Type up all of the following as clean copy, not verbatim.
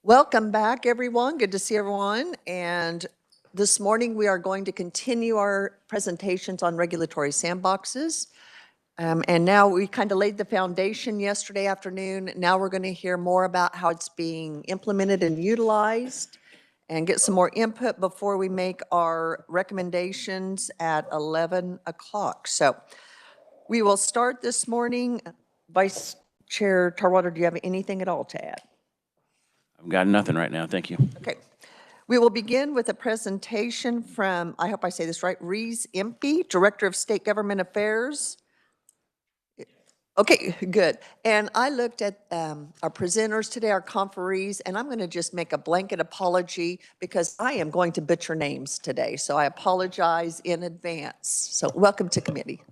Welcome back, everyone. Good to see everyone. And this morning, we are going to continue our presentations on regulatory sandboxes. And now we kind of laid the foundation yesterday afternoon. Now we're going to hear more about how it's being implemented and utilized and get some more input before we make our recommendations at 11 o'clock. So we will start this morning. Vice Chair Tarwater, do you have anything at all to add? I've got nothing right now, thank you. Okay. We will begin with a presentation from, I hope I say this right, Rees Impey, Director of State Government Affairs. Okay, good. And I looked at our presenters today, our conferees, and I'm going to just make a blanket apology because I am going to butcher names today. So I apologize in advance. So welcome to committee.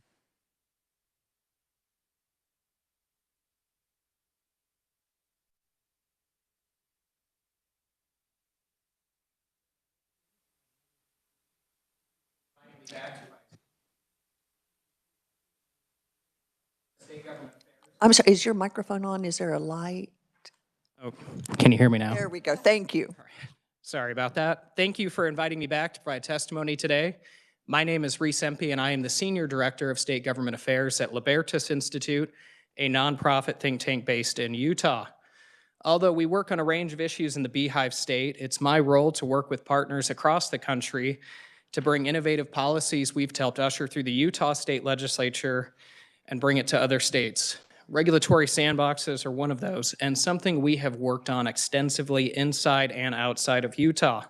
I'm sorry, is your microphone on? Is there a light? Oh, can you hear me now? There we go. Thank you. Sorry about that. Thank you for inviting me back to provide testimony today. My name is Rees Impey, and I am the Senior Director of State Government Affairs at Libertas Institute, a nonprofit think tank based in Utah. Although we work on a range of issues in the Beehive State, it's my role to work with partners across the country to bring innovative policies we've helped usher through the Utah State Legislature and bring it to other states. Regulatory sandboxes are one of those, and something we have worked on extensively inside and outside of Utah.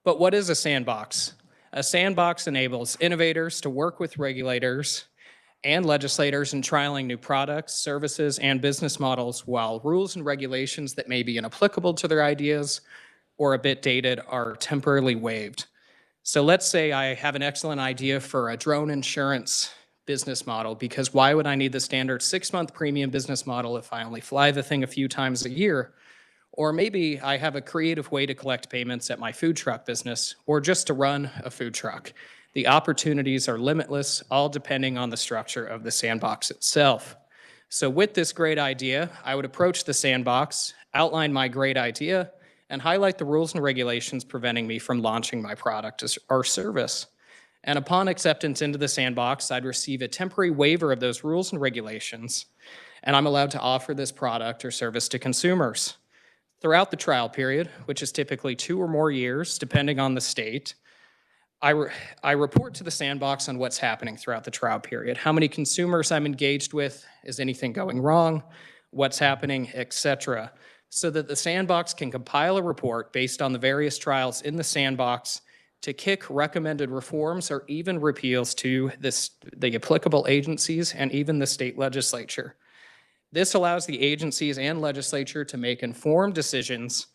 But what is a sandbox? A sandbox enables innovators to work with regulators and legislators in trialing new products, services, and business models while rules and regulations that may be inapplicable to their ideas or a bit dated are temporarily waived. So let's say I have an excellent idea for a drone insurance business model, because why would I need the standard 6-month premium business model if I only fly the thing a few times a year? Or maybe I have a creative way to collect payments at my food truck business, or just to run a food truck. The opportunities are limitless, all depending on the structure of the sandbox itself. So with this great idea, I would approach the sandbox, outline my great idea, and highlight the rules and regulations preventing me from launching my product or service. And upon acceptance into the sandbox, I'd receive a temporary waiver of those rules and regulations, and I'm allowed to offer this product or service to consumers. Throughout the trial period, which is typically 2 or more years, depending on the state, I report to the sandbox on what's happening throughout the trial period, how many consumers I'm engaged with, is anything going wrong, what's happening, etc., so that the sandbox can compile a report based on the various trials in the sandbox to kick recommended reforms or even repeals to the applicable agencies and even the state legislature. This allows the agencies and legislature to make informed decisions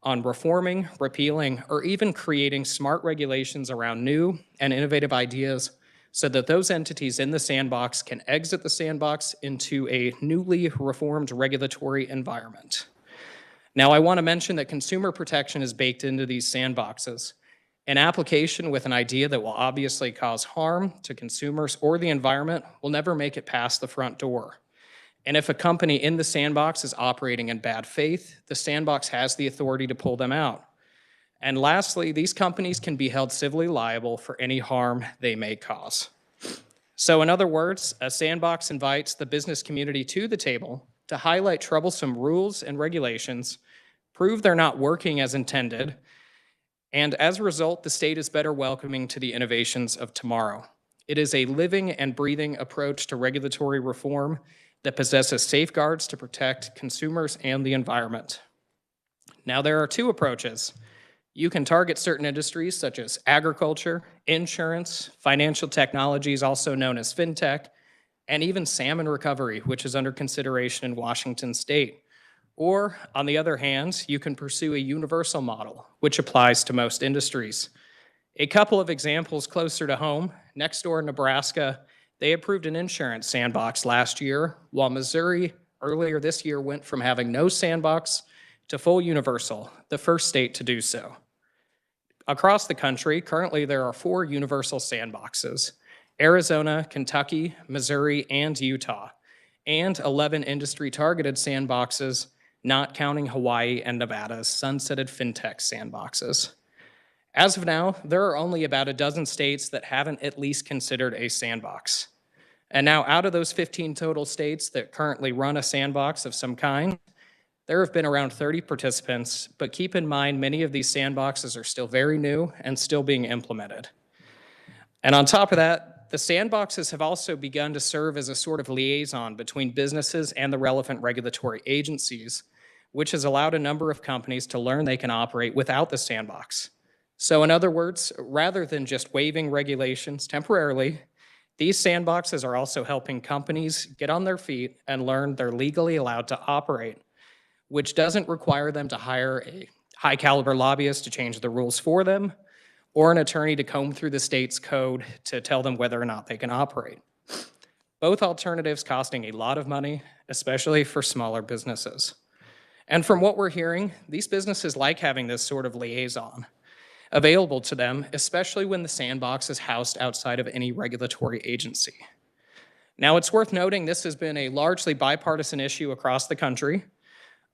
on reforming, repealing, or even creating smart regulations around new and innovative ideas so that those entities in the sandbox can exit the sandbox into a newly reformed regulatory environment. Now, I want to mention that consumer protection is baked into these sandboxes. An application with an idea that will obviously cause harm to consumers or the environment will never make it past the front door. And if a company in the sandbox is operating in bad faith, the sandbox has the authority to pull them out. And lastly, these companies can be held civilly liable for any harm they may cause. So in other words, a sandbox invites the business community to the table to highlight troublesome rules and regulations, prove they're not working as intended, and as a result, the state is better welcoming to the innovations of tomorrow. It is a living and breathing approach to regulatory reform that possesses safeguards to protect consumers and the environment. Now, there are 2 approaches. You can target certain industries such as agriculture, insurance, financial technologies, also known as fintech, and even salmon recovery, which is under consideration in Washington state. Or, on the other hand, you can pursue a universal model, which applies to most industries. A couple of examples closer to home. Next door in Nebraska, they approved an insurance sandbox last year, while Missouri earlier this year went from having no sandbox to full universal, the first state to do so. Across the country, currently there are 4 universal sandboxes: Arizona, Kentucky, Missouri, and Utah, and 11 industry-targeted sandboxes not counting Hawaii and Nevada's sunsetted fintech sandboxes. As of now, there are only about a dozen states that haven't at least considered a sandbox. And now, out of those 15 total states that currently run a sandbox of some kind, there have been around 30 participants, but keep in mind many of these sandboxes are still very new and still being implemented. And on top of that, the sandboxes have also begun to serve as a sort of liaison between businesses and the relevant regulatory agencies, which has allowed a number of companies to learn they can operate without the sandbox. So in other words, rather than just waiving regulations temporarily, these sandboxes are also helping companies get on their feet and learn they're legally allowed to operate, which doesn't require them to hire a high-caliber lobbyist to change the rules for them, or an attorney to comb through the state's code to tell them whether or not they can operate. Both alternatives costing a lot of money, especially for smaller businesses. And from what we're hearing, these businesses like having this sort of liaison available to them, especially when the sandbox is housed outside of any regulatory agency. Now, it's worth noting this has been a largely bipartisan issue across the country.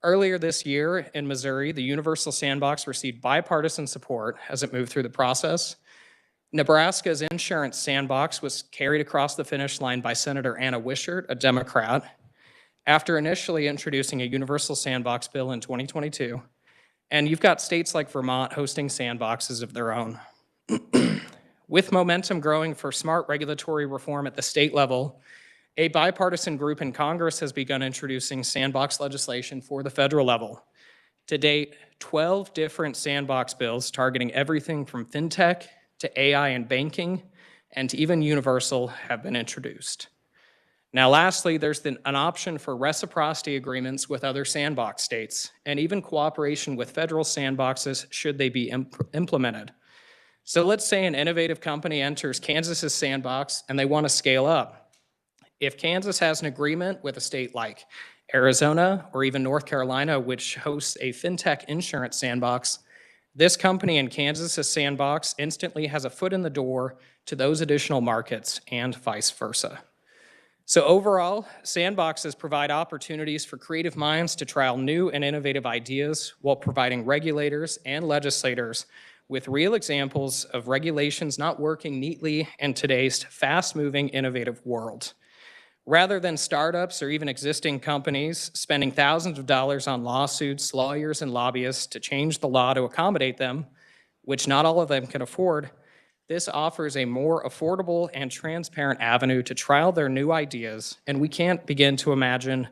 Earlier this year in Missouri, the Universal Sandbox received bipartisan support as it moved through the process. Nebraska's insurance sandbox was carried across the finish line by Senator Anna Wishart, a Democrat, after initially introducing a universal sandbox bill in 2022. And you've got states like Vermont hosting sandboxes of their own. With momentum growing for smart regulatory reform at the state level, a bipartisan group in Congress has begun introducing sandbox legislation for the federal level. To date, 12 different sandbox bills targeting everything from fintech to AI and banking, and to even universal have been introduced. Now, lastly, there's an option for reciprocity agreements with other sandbox states, and even cooperation with federal sandboxes should they be implemented. So let's say an innovative company enters Kansas's sandbox and they want to scale up. If Kansas has an agreement with a state like Arizona or even North Carolina, which hosts a fintech insurance sandbox, this company in Kansas's sandbox instantly has a foot in the door to those additional markets and vice versa. So overall, sandboxes provide opportunities for creative minds to trial new and innovative ideas while providing regulators and legislators with real examples of regulations not working neatly in today's fast-moving, innovative world. Rather than startups or even existing companies spending thousands of dollars on lawsuits, lawyers, and lobbyists to change the law to accommodate them, which not all of them can afford, this offers a more affordable and transparent avenue to trial their new ideas, and we can't begin to imagine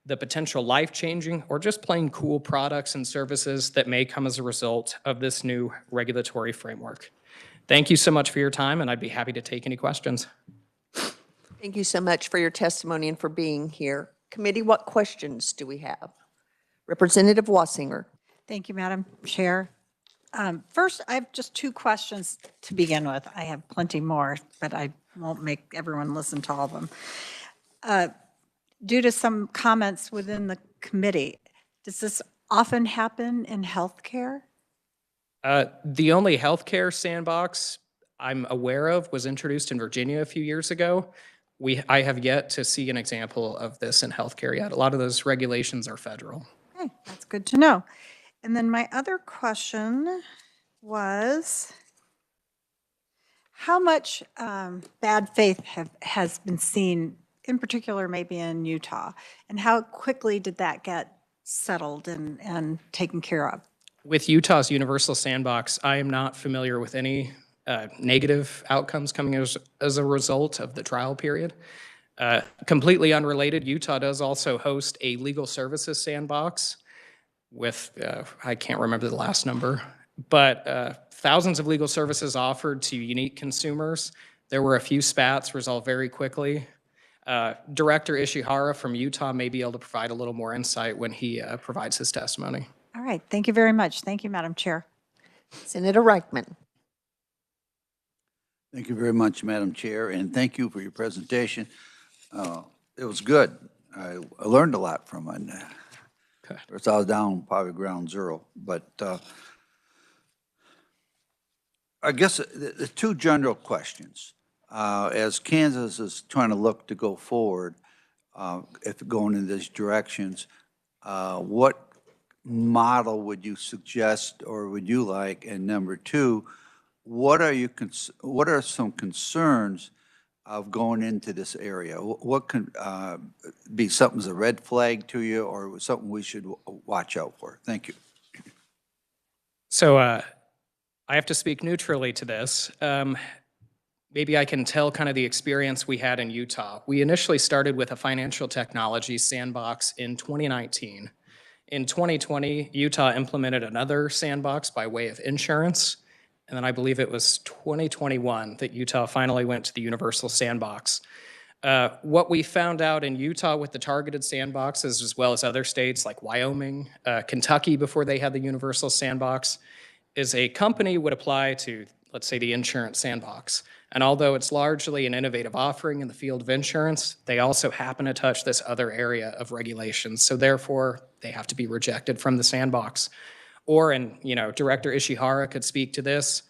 the potential life-changing or just plain cool products and services that may come as a result of this new regulatory framework. Thank you so much for your time, and I'd be happy to take any questions. Thank you so much for your testimony and for being here. Committee, what questions do we have? Representative Wassinger. Thank you, Madam Chair. First, I have just two questions to begin with. I have plenty more, but I won't make everyone listen to all of them. Due to some comments within the committee, does this often happen in healthcare? The only healthcare sandbox I'm aware of was introduced in Virginia a few years ago. I have yet to see an example of this in healthcare yet. A lot of those regulations are federal. Okay, that's good to know. And then my other question was, how much bad faith has been seen, in particular maybe in Utah, and how quickly did that get settled and taken care of? With Utah's universal sandbox, I am not familiar with any negative outcomes coming as a result of the trial period. Completely unrelated, Utah does also host a legal services sandbox with, I can't remember the last number, but thousands of legal services offered to unique consumers. There were a few spats resolved very quickly. Director Ishihara from Utah may be able to provide a little more insight when he provides his testimony. All right, thank you very much. Thank you, Madam Chair. Senator Reichman. Thank you very much, Madam Chair, and thank you for your presentation. It was good. I learned a lot from it. Okay. First, I was down probably ground zero, but I guess the two general questions. As Kansas is trying to look to go forward, if going in these directions, what model would you suggest or would you like? And number two, what are some concerns of going into this area? What can be something's a red flag to you or something we should watch out for? Thank you. So I have to speak neutrally to this. Maybe I can tell kind of the experience we had in Utah. We initially started with a financial technology sandbox in 2019. In 2020, Utah implemented another sandbox by way of insurance. And then I believe it was 2021 that Utah finally went to the universal sandbox. What we found out in Utah with the targeted sandboxes, as well as other states like Wyoming, Kentucky before they had the universal sandbox, is a company would apply to, let's say, the insurance sandbox. And although it's largely an innovative offering in the field of insurance, they also happen to touch this other area of regulations. So therefore, they have to be rejected from the sandbox. Or, and Director Ishihara could speak to this,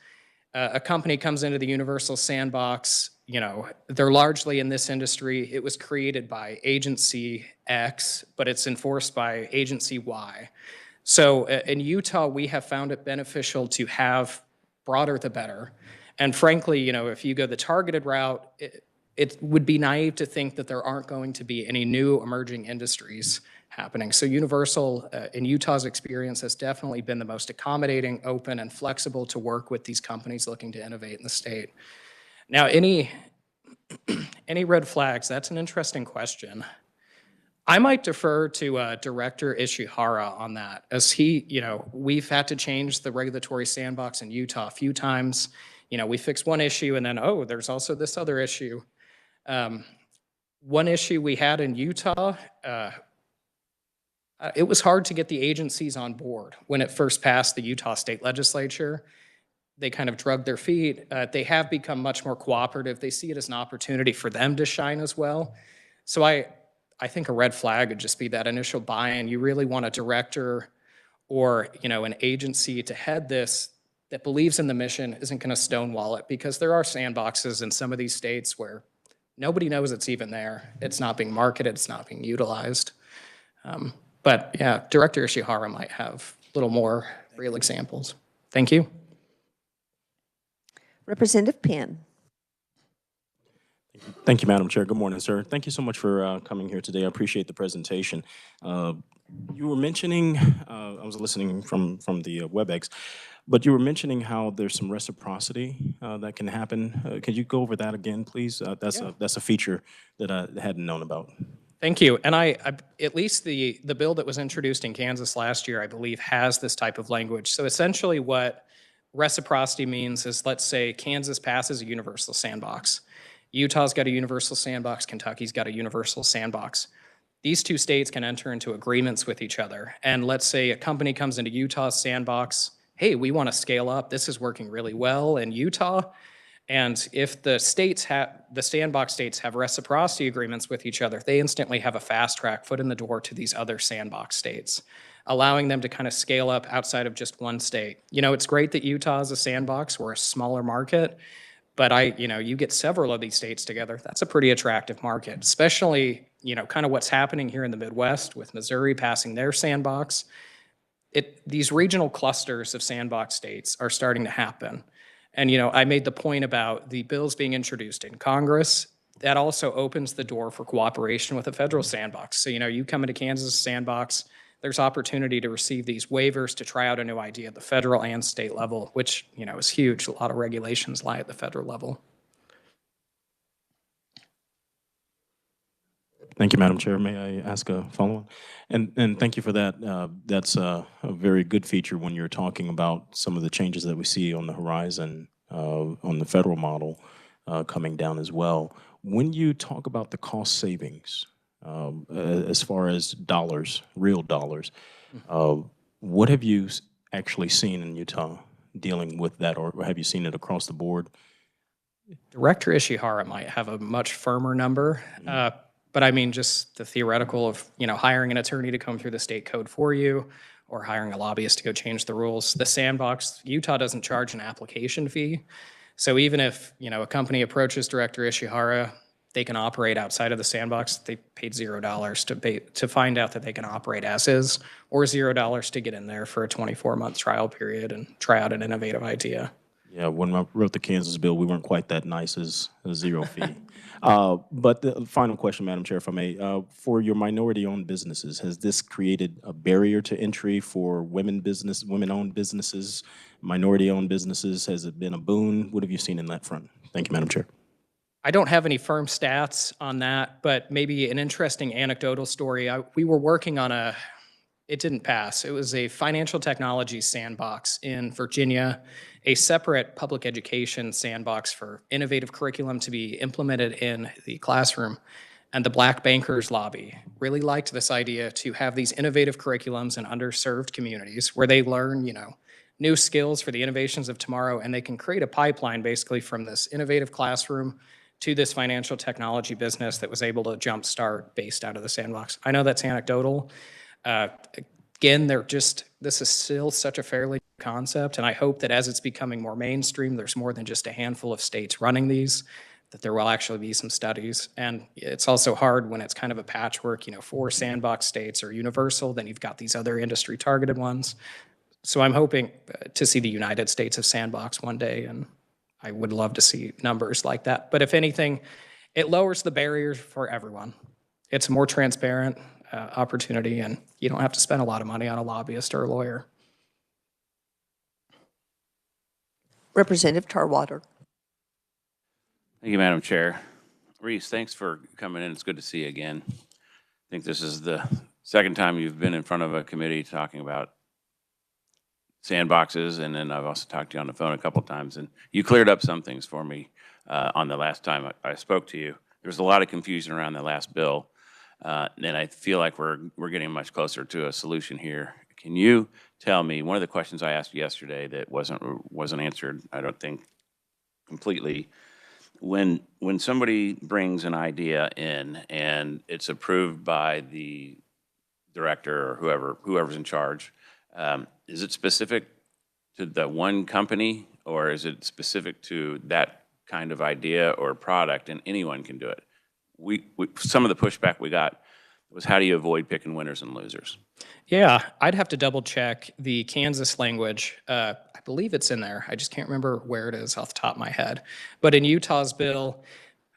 a company comes into the universal sandbox, they're largely in this industry. It was created by agency X, but it's enforced by agency Y. So in Utah, we have found it beneficial to have broader the better. And frankly, if you go the targeted route, it would be naive to think that there aren't going to be any new emerging industries happening. So universal, in Utah's experience, has definitely been the most accommodating, open, and flexible to work with these companies looking to innovate in the state. Now, any red flags? That's an interesting question. I might defer to Director Ishihara on that, as we've had to change the regulatory sandbox in Utah a few times. We fix one issue and then, oh, there's also this other issue. One issue we had in Utah, it was hard to get the agencies on board when it first passed the Utah State Legislature. They kind of drug their feet. They have become much more cooperative. They see it as an opportunity for them to shine as well. So I think a red flag would just be that initial buy-in. You really want a director or an agency to head this that believes in the mission, isn't going to stonewall it, because there are sandboxes in some of these states where nobody knows it's even there. It's not being marketed. It's not being utilized. But yeah, Director Ishihara might have a little more real examples. Thank you. Representative Penn. Thank you, Madam Chair. Good morning, sir. Thank you so much for coming here today. I appreciate the presentation. You were mentioning, I was listening from the WebEx, but you were mentioning how there's some reciprocity that can happen. Could you go over that again, please? That's a feature that I hadn't known about. Thank you. And I at least the bill that was introduced in Kansas last year, I believe, has this type of language. So essentially what reciprocity means is, let's say Kansas passes a universal sandbox. Utah's got a universal sandbox. Kentucky's got a universal sandbox. These two states can enter into agreements with each other. And let's say a company comes into Utah's sandbox. Hey, we want to scale up. This is working really well in Utah. And if the sandbox states have reciprocity agreements with each other, they instantly have a fast track foot in the door to these other sandbox states, allowing them to kind of scale up outside of just one state. It's great that Utah is a sandbox. We're a smaller market, but you get several of these states together. That's a pretty attractive market, especially, kind of what's happening here in the Midwest with Missouri passing their sandbox. These regional clusters of sandbox states are starting to happen. And, I made the point about the bills being introduced in Congress. That also opens the door for cooperation with a federal sandbox. So, you come into Kansas sandbox, there's opportunity to receive these waivers to try out a new idea at the federal and state level, which, is huge. A lot of regulations lie at the federal level. Thank you, Madam Chair. May I ask a follow-on? And thank you for that. That's a very good feature when you're talking about some of the changes that we see on the horizon on the federal model coming down as well. When you talk about the cost savings, as far as dollars, real dollars, what have you actually seen in Utah dealing with that, or have you seen it across the board? Director Ishihara might have a much firmer number. But I mean, just the theoretical of, hiring an attorney to come through the state code for you, or hiring a lobbyist to go change the rules. The sandbox, Utah doesn't charge an application fee. So even if, a company approaches Director Ishihara, they can operate outside of the sandbox, they paid $0 to find out that they can operate as is, or $0 to get in there for a 24-month trial period and try out an innovative idea. Yeah, when I wrote the Kansas bill, we weren't quite that nice as a zero fee. But the final question, Madam Chair, if I may, for your minority-owned businesses, has this created a barrier to entry for women-owned businesses, minority-owned businesses? Has it been a boon? What have you seen in that front? Thank you, Madam Chair. I don't have any firm stats on that, but maybe an interesting anecdotal story. We were working on it didn't pass. It was a financial technology sandbox in Virginia, a separate public education sandbox for innovative curriculum to be implemented in the classroom. And the Black Bankers Lobby really liked this idea to have these innovative curriculums in underserved communities where they learn, new skills for the innovations of tomorrow, and they can create a pipeline basically from this innovative classroom to this financial technology business that was able to jumpstart based out of the sandbox. I know that's anecdotal. Again, this is still such a fairly new concept, and I hope that as it's becoming more mainstream, there's more than just a handful of states running these, that there will actually be some studies. And it's also hard when it's kind of a patchwork, 4 sandbox states are universal, then you've got these other industry targeted ones. So I'm hoping to see the United States of sandbox one day, and I would love to see numbers like that. But if anything, it lowers the barriers for everyone. It's a more transparent opportunity, and you don't have to spend a lot of money on a lobbyist or a lawyer. Representative Tarwater. Thank you, Madam Chair. Reese, thanks for coming in. It's good to see you again. I think this is the second time you've been in front of a committee talking about sandboxes, and then I've also talked to you on the phone a couple times, and you cleared up some things for me on the last time I spoke to you. There's a lot of confusion around the last bill, and I feel like we're getting much closer to a solution here. Can you tell me, one of the questions I asked yesterday that wasn't answered, I don't think completely, when somebody brings an idea in and it's approved by the director or whoever's in charge, is it specific to the one company, or is it specific to that kind of idea or product and anyone can do it? Some of the pushback we got was, how do you avoid picking winners and losers? Yeah, I'd have to double check the Kansas language. I believe it's in there. I just can't remember where it is off the top of my head. But in Utah's bill,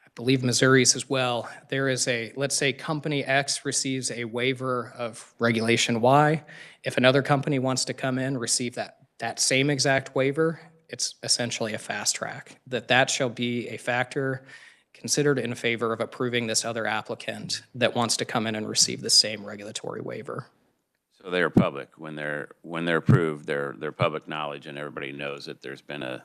I believe Missouri's as well, there is let's say company X receives a waiver of regulation Y. If another company wants to come in, receive that same exact waiver, it's essentially a fast track. That shall be a factor considered in favor of approving this other applicant that wants to come in and receive the same regulatory waiver. So they are public. When they're approved, they're public knowledge, and everybody knows that there's been a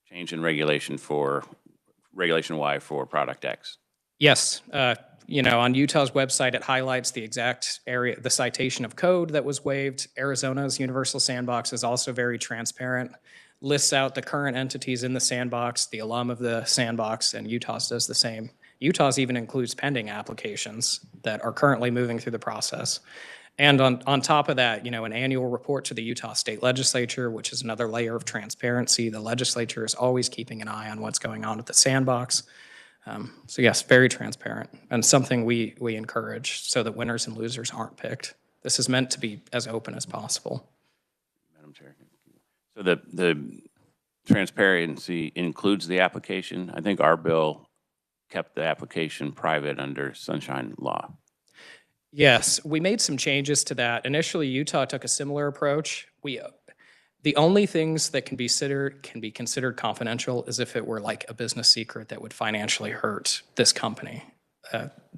change in regulation Y for product X. Yes, on Utah's website, it highlights the exact area, the citation of code that was waived. Arizona's Universal Sandbox is also very transparent, lists out the current entities in the sandbox, the alum of the sandbox, and Utah's does the same. Utah's even includes pending applications that are currently moving through the process. And on top of that, an annual report to the Utah State Legislature, which is another layer of transparency. The legislature is always keeping an eye on what's going on at the sandbox. So yes, very transparent, and something we encourage so that winners and losers aren't picked. This is meant to be as open as possible. Madam Chair. So the transparency includes the application. I think our bill kept the application private under Sunshine Law. Yes, we made some changes to that. Initially, Utah took a similar approach. The only things that can be considered confidential is if it were like a business secret that would financially hurt this company.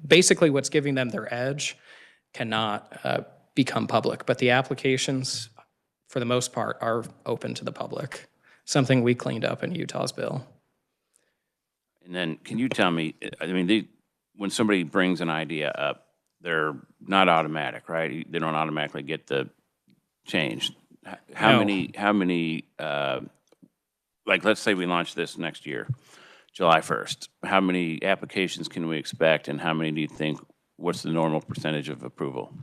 Basically, what's giving them their edge cannot become public, but the applications, for the most part, are open to the public, something we cleaned up in Utah's bill. And then, can you tell me, when somebody brings an idea up, they're not automatic, right? They don't automatically get the change. How many, like, let's say we launch this next year, July 1st. How many applications can we expect, and how many do you think, what's the normal percentage of approval?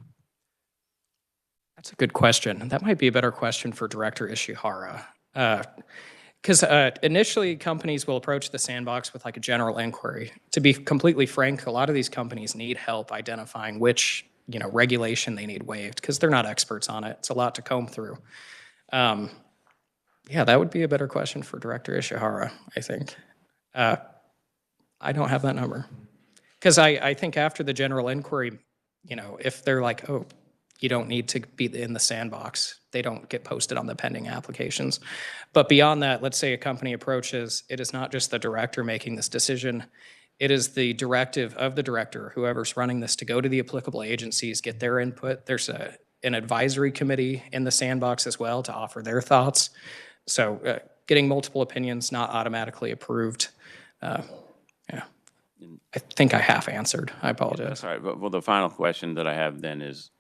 That's a good question. That might be a better question for Director Ishihara. Because initially, companies will approach the sandbox with like a general inquiry. To be completely frank, a lot of these companies need help identifying which regulation they need waived because they're not experts on it. It's a lot to comb through. Yeah, that would be a better question for Director Ishihara, I think. I don't have that number. Because I think after the general inquiry, if they're like, oh, you don't need to be in the sandbox, they don't get posted on the pending applications. But beyond that, let's say a company approaches, it is not just the director making this decision, it is the directive of the director, whoever's running this, to go to the applicable agencies, get their input. There's an advisory committee in the sandbox as well to offer their thoughts. So getting multiple opinions, not automatically approved. Yeah, I think I half answered. I apologize. Sorry, but well, the final question that I have then is,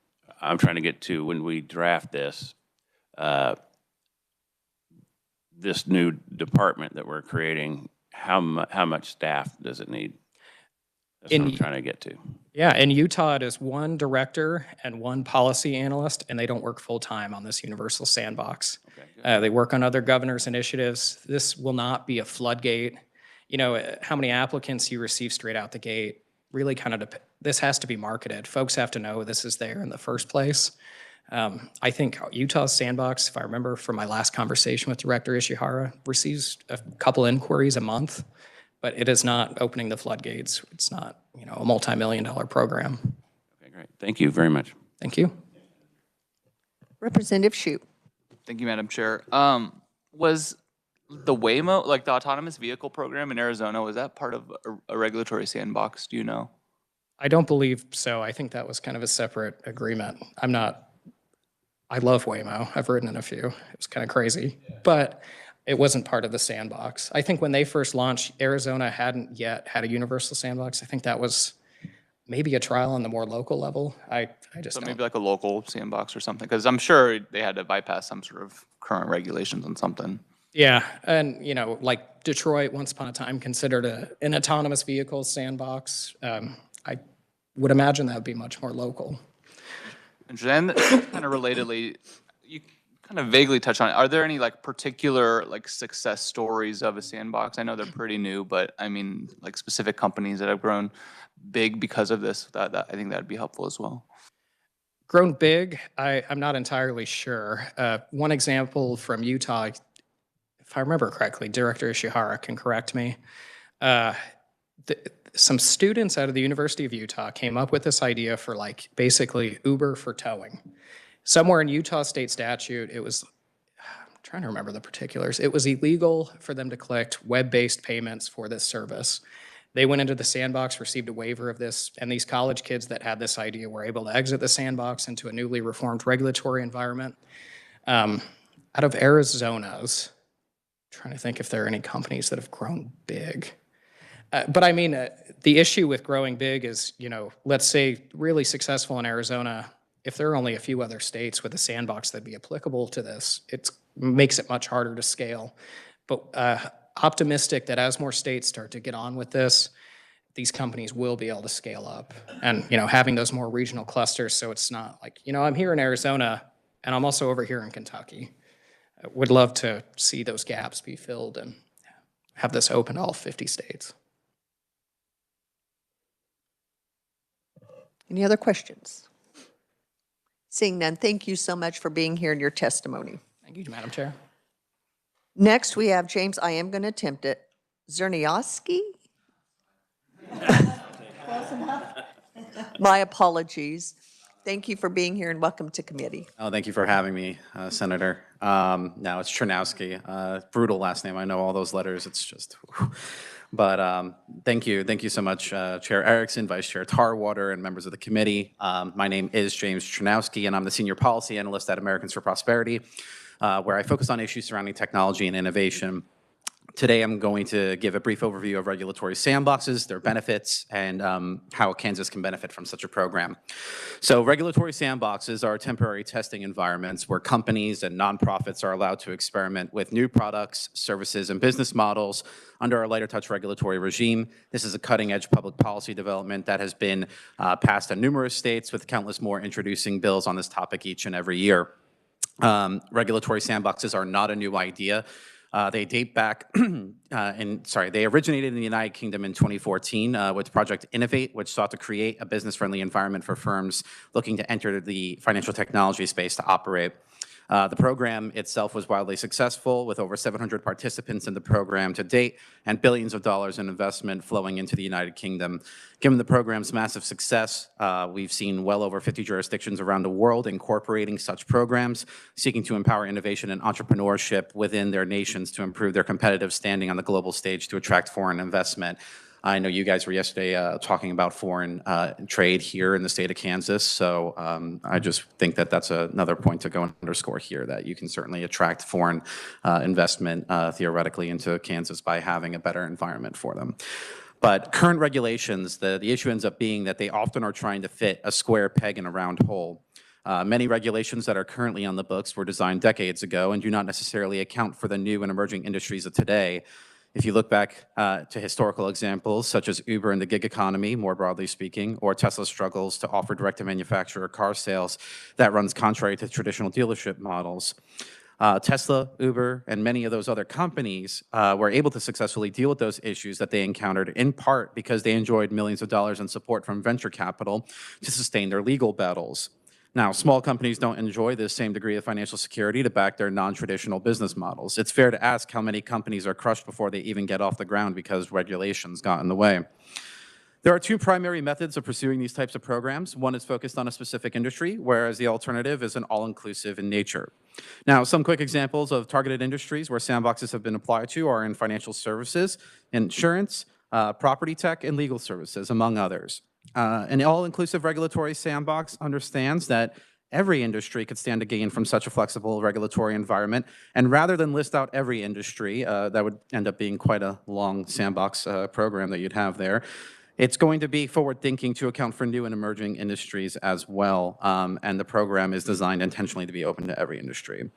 I'm trying to get to when we draft this, this new department that we're creating, how much staff does it need? That's what I'm trying to get to. Yeah, in Utah, it is one director and one policy analyst, and they don't work full-time on this universal sandbox. Okay, they work on other governors' initiatives. This will not be a floodgate. How many applicants you receive straight out the gate really kind of this has to be marketed. Folks have to know this is there in the first place. I think Utah's sandbox, if I remember from my last conversation with Director Ishihara, receives a couple inquiries a month, but it is not opening the floodgates. It's not, a multi-million-dollar program. Okay, great. Thank you very much. Thank you. Representative Shute. Thank you, Madam Chair. Was the Waymo, like the autonomous vehicle program in Arizona, was that part of a regulatory sandbox? Do you know? I don't believe so. I think that was kind of a separate agreement. I love Waymo. I've ridden in a few. It was kind of crazy, but it wasn't part of the sandbox. I think when they first launched, Arizona hadn't yet had a universal sandbox. I think that was maybe a trial on the more local level. I just So don't. maybe like a local sandbox or something, because I'm sure they had to bypass some sort of current regulations on something. Yeah, and like Detroit, once upon a time, considered an autonomous vehicle sandbox. I would imagine that would be much more local. And then kind of relatedly, you kind of vaguely touched on it. Are there any like particular like success stories of a sandbox? I know they're pretty new, but I mean like specific companies that have grown big because of this. That I think that'd be helpful as well. Grown big, I'm not entirely sure. One example from Utah, if I remember correctly, Director Ishihara can correct me. Some students out of the University of Utah came up with this idea for like basically Uber for towing. Somewhere in Utah state statute, I'm trying to remember the particulars. It was illegal for them to collect web-based payments for this service. They went into the sandbox, received a waiver of this, and these college kids that had this idea were able to exit the sandbox into a newly reformed regulatory environment. Out of Arizona's, I'm trying to think if there are any companies that have grown big. But I mean, the issue with growing big is, let's say really successful in Arizona, if there are only a few other states with a sandbox that'd be applicable to this, it makes it much harder to scale. But optimistic that as more states start to get on with this, these companies will be able to scale up. And, having those more regional clusters, so it's not like, I'm here in Arizona and I'm also over here in Kentucky. I would love to see those gaps be filled and have this open to all 50 states. Any other questions? Seeing none, thank you so much for being here in your testimony. Thank you, Madam Chair. Next, we have James, I am going to attempt it, Czerniawski? My apologies. Thank you for being here and welcome to committee. Oh, thank you for having me, Senator. Now it's Czerniawski, brutal last name. I know all those letters. It's just, whew. But thank you so much, Chair Erickson, Vice Chair Tarwater, and members of the committee. My name is James Czerniawski, and I'm the Senior Policy Analyst at Americans for Prosperity, where I focus on issues surrounding technology and innovation. Today, I'm going to give a brief overview of regulatory sandboxes, their benefits, and how Kansas can benefit from such a program. So regulatory sandboxes are temporary testing environments where companies and nonprofits are allowed to experiment with new products, services, and business models under a lighter touch regulatory regime. This is a cutting edge public policy development that has been passed in numerous states, with countless more introducing bills on this topic each and every year. Regulatory sandboxes are not a new idea. They date back, they originated in the United Kingdom in 2014 with Project Innovate, which sought to create a business-friendly environment for firms looking to enter the financial technology space to operate. The program itself was wildly successful, with over 700 participants in the program to date and billions of dollars in investment flowing into the United Kingdom. Given the program's massive success, we've seen well over 50 jurisdictions around the world incorporating such programs, seeking to empower innovation and entrepreneurship within their nations to improve their competitive standing on the global stage to attract foreign investment. I know you guys were yesterday talking about foreign trade here in the state of Kansas, so I just think that that's another point to go and underscore here, that you can certainly attract foreign investment theoretically into Kansas by having a better environment for them. But current regulations, the issue ends up being that they often are trying to fit a square peg in a round hole. Many regulations that are currently on the books were designed decades ago and do not necessarily account for the new and emerging industries of today. If you look back to historical examples, such as Uber and the gig economy, more broadly speaking, or Tesla's struggles to offer direct-to-manufacturer car sales, that runs contrary to traditional dealership models. Tesla, Uber, and many of those other companies were able to successfully deal with those issues that they encountered, in part because they enjoyed millions of dollars in support from venture capital to sustain their legal battles. Now, small companies don't enjoy the same degree of financial security to back their non-traditional business models. It's fair to ask how many companies are crushed before they even get off the ground because regulations got in the way. There are two primary methods of pursuing these types of programs. One is focused on a specific industry, whereas the alternative is an all-inclusive in nature. Now, some quick examples of targeted industries where sandboxes have been applied to are in financial services, insurance, property tech, and legal services, among others. An all-inclusive regulatory sandbox understands that every industry could stand to gain from such a flexible regulatory environment. And rather than list out every industry, that would end up being quite a long sandbox program that you'd have there. It's going to be forward-thinking to account for new and emerging industries as well, and the program is designed intentionally to be open to every industry.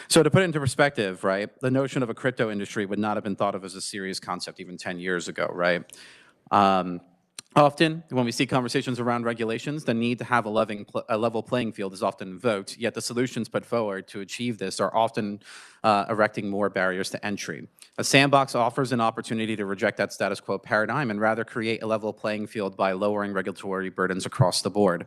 So to put it into perspective, right, the notion of a crypto industry would not have been thought of as a serious concept even 10 years ago, right? Often, when we see conversations around regulations, the need to have a level playing field is often invoked, yet the solutions put forward to achieve this are often erecting more barriers to entry. A sandbox offers an opportunity to reject that status quo paradigm and rather create a level playing field by lowering regulatory burdens across the board.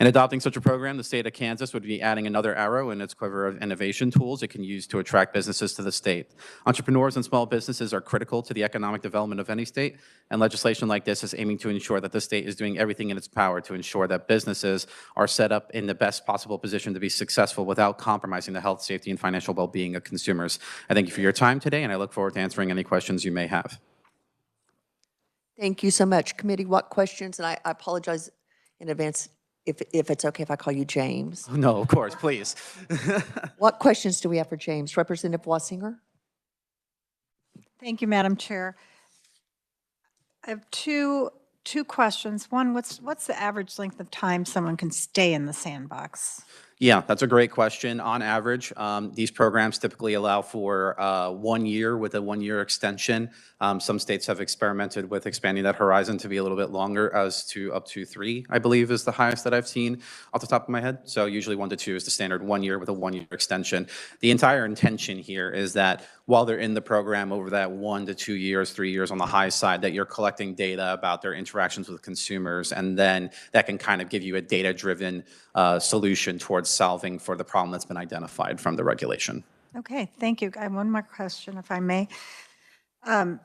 In adopting such a program, the state of Kansas would be adding another arrow in its quiver of innovation tools it can use to attract businesses to the state. Entrepreneurs and small businesses are critical to the economic development of any state, and legislation like this is aiming to ensure that the state is doing everything in its power to ensure that businesses are set up in the best possible position to be successful without compromising the health, safety, and financial well-being of consumers. I thank you for your time today, and I look forward to answering any questions you may have. Thank you so much. Committee, what questions, and I apologize in advance if it's okay if I call you James. No, of course, please. What questions do we have for James? Representative Wassinger? Thank you, Madam Chair. I have two questions. One, what's the average length of time someone can stay in the sandbox? Yeah, that's a great question. On average, these programs typically allow for 1 year with a 1-year extension. Some states have experimented with expanding that horizon to be a little bit longer, as to up to 3, I believe, is the highest that I've seen off the top of my head. So usually 1 to 2 is the standard, 1 year with a 1-year extension. The entire intention here is that while they're in the program over that 1 to 2 years, 3 years on the high side, that you're collecting data about their interactions with consumers, and then that can kind of give you a data-driven solution towards solving for the problem that's been identified from the regulation. Okay, thank you. I have one more question, if I may. You're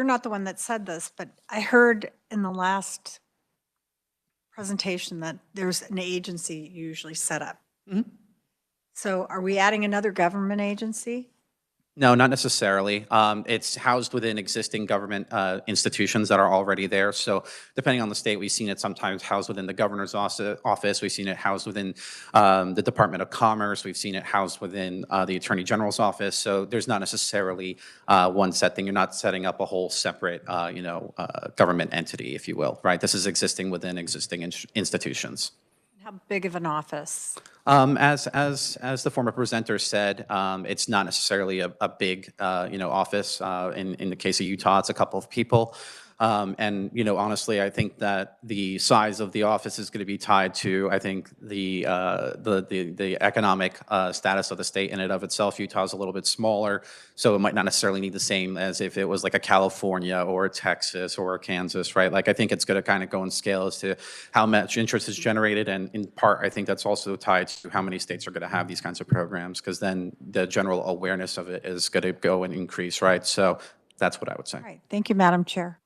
not the one that said this, but I heard in the last presentation that there's an agency usually set up. Mm-hmm. So are we adding another government agency? No, not necessarily. It's housed within existing government institutions that are already there. So depending on the state, we've seen it sometimes housed within the governor's office. We've seen it housed within the Department of Commerce. We've seen it housed within the Attorney General's office. So there's not necessarily one set thing. You're not setting up a whole separate, government entity, if you will, right? This is existing within existing institutions. How big of an office? As the former presenter said, it's not necessarily a big, office. In the case of Utah, it's a couple of people. And, you know, honestly, I think that the size of the office is going to be tied to, I think, the economic status of the state in and of itself. Utah is a little bit smaller, so it might not necessarily need the same as if it was like a California or a Texas or a Kansas, right? Like, I think it's going to kind of go in scale as to how much interest is generated. And in part, I think that's also tied to how many states are going to have these kinds of programs, because then the general awareness of it is going to go and increase, right? So that's what I would say. All right, thank you, Madam Chair.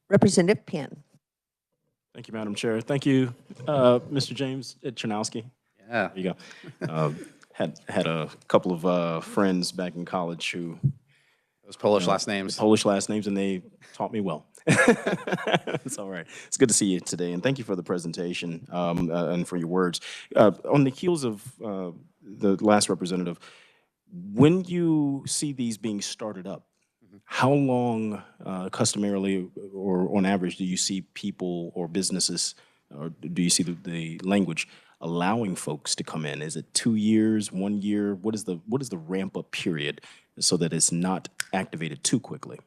Representative Penn. Thank you, Madam Chair. Thank you, Mr. James Chernowski. Yeah. There you go. Had a couple of friends back in college who Those Polish last names. Polish last names, and they taught me well. It's all right. It's good to see you today, and thank you for the presentation and for your words. On the heels of the last representative, when you see these being started up, how long customarily or on average do you see people or businesses, or do you see the language allowing folks to come in? Is it 2 years, 1 year? What is the ramp up period so that it's not activated too quickly?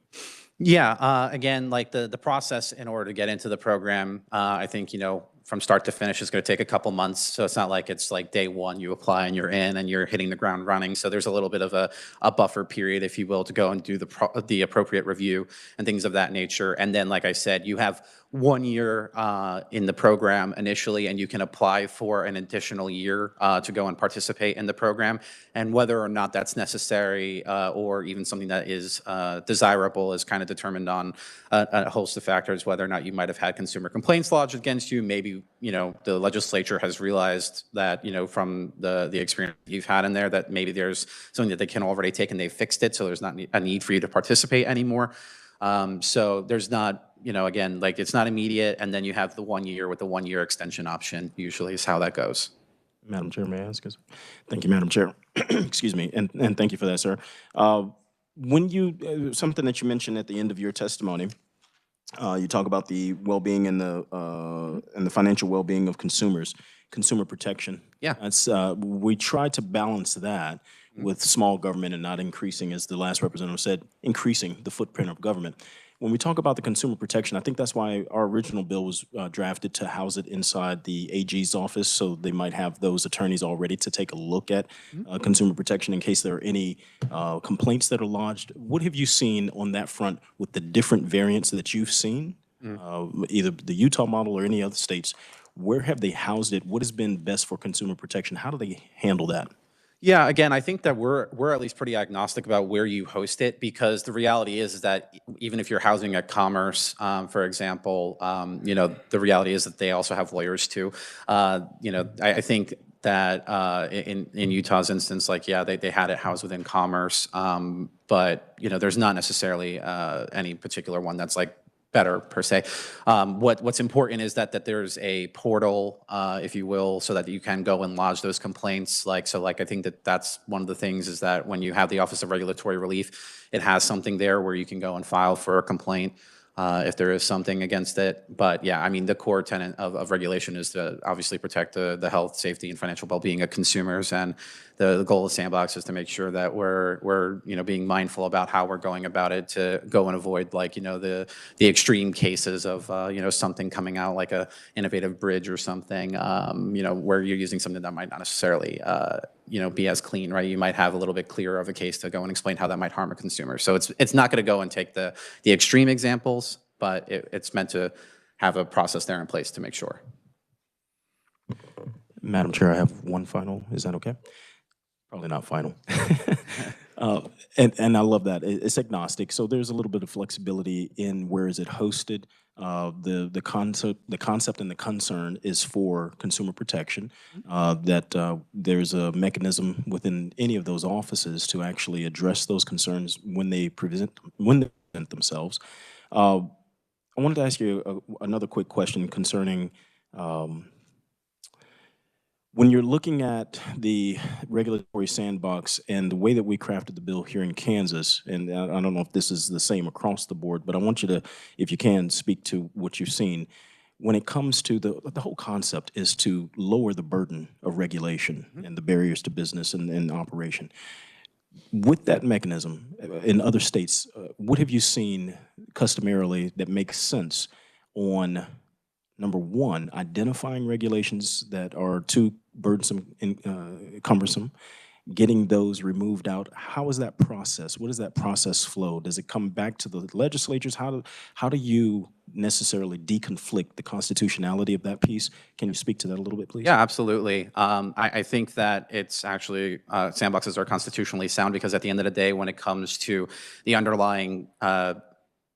Yeah, again, like the process in order to get into the program, I think, you know, from start to finish is going to take a couple months. So it's not like it's like day one, you apply and you're in and you're hitting the ground running. So there's a little bit of a buffer period, if you will, to go and do the appropriate review and things of that nature. And then, like I said, you have 1 year in the program initially, and you can apply for an additional year to go and participate in the program. And whether or not that's necessary or even something that is desirable is kind of determined on a host of factors, whether or not you might have had consumer complaints lodged against you. Maybe, you know, the legislature has realized that, you know, from the experience you've had in there, that maybe there's something that they can already take and they fixed it, so there's not a need for you to participate anymore. So there's not, you know, again, like it's not immediate, and then you have the 1 year with the 1 year extension option, usually is how that goes. Madam Chair, may I ask? Thank you, Madam Chair. Excuse me, and thank you for that, sir. When you, something that you mentioned at the end of your testimony, you talk about the well-being and the financial well-being of consumers, consumer protection. Yeah. That's, we try to balance that with small government and not increasing, as the last representative said, increasing the footprint of government. When we talk about the consumer protection, I think that's why our original bill was drafted to house it inside the AG's office, so they might have those attorneys already to take a look at consumer protection in case there are any complaints that are lodged. What have you seen on that front with the different variants that you've seen, either the Utah model or any other states? Where have they housed it? What has been best for consumer protection? How do they handle that? Yeah, again, I think that we're at least pretty agnostic about where you host it, because the reality is that even if you're housing at Commerce, for example, you know, the reality is that they also have lawyers too. You know, I think that in Utah's instance, like, yeah, they had it housed within Commerce, but, you know, there's not necessarily any particular one that's like better per se. What's important is that there's a portal, if you will, so that you can go and lodge those complaints. Like, so like, I think that's one of the things, is that when you have the Office of Regulatory Relief, it has something there where you can go and file for a complaint if there is something against it. But yeah, I mean, the core tenet of regulation is to obviously protect the health, safety, and financial well-being of consumers. And the goal of Sandbox is to make sure that we're you know, being mindful about how we're going about it, to go and avoid, like, you know, the extreme cases of you know, something coming out like a innovative bridge or something, you know, where you're using something that might not necessarily you know, be as clean, right? You might have a little bit clearer of a case to go and explain how that might harm a consumer. So it's not going to go and take the extreme examples, but it's meant to have a process there in place to make sure. Madam Chair, I have one final. Is that okay? Probably not final. And I love that. It's agnostic, so there's a little bit of flexibility in where is it hosted. The concept and the concern is for consumer protection, that there's a mechanism within any of those offices to actually address those concerns when they present themselves. I wanted to ask you another quick question concerning when you're looking at the regulatory sandbox and the way that we crafted the bill here in Kansas, and I don't know if this is the same across the board, but I want you to, if you can, speak to what you've seen. When it comes to the whole concept is to lower the burden of regulation and the barriers to business and operation. with that mechanism in other states, what have you seen customarily that makes sense on, number one, identifying regulations that are too burdensome and cumbersome, getting those removed out? How is that process? What does that process flow? Does it come back to the legislatures? How do you necessarily deconflict the constitutionality of that piece? Can you speak to that a little bit, please? Yeah, absolutely. I think that it's actually, sandboxes are constitutionally sound because at the end of the day, when it comes to the underlying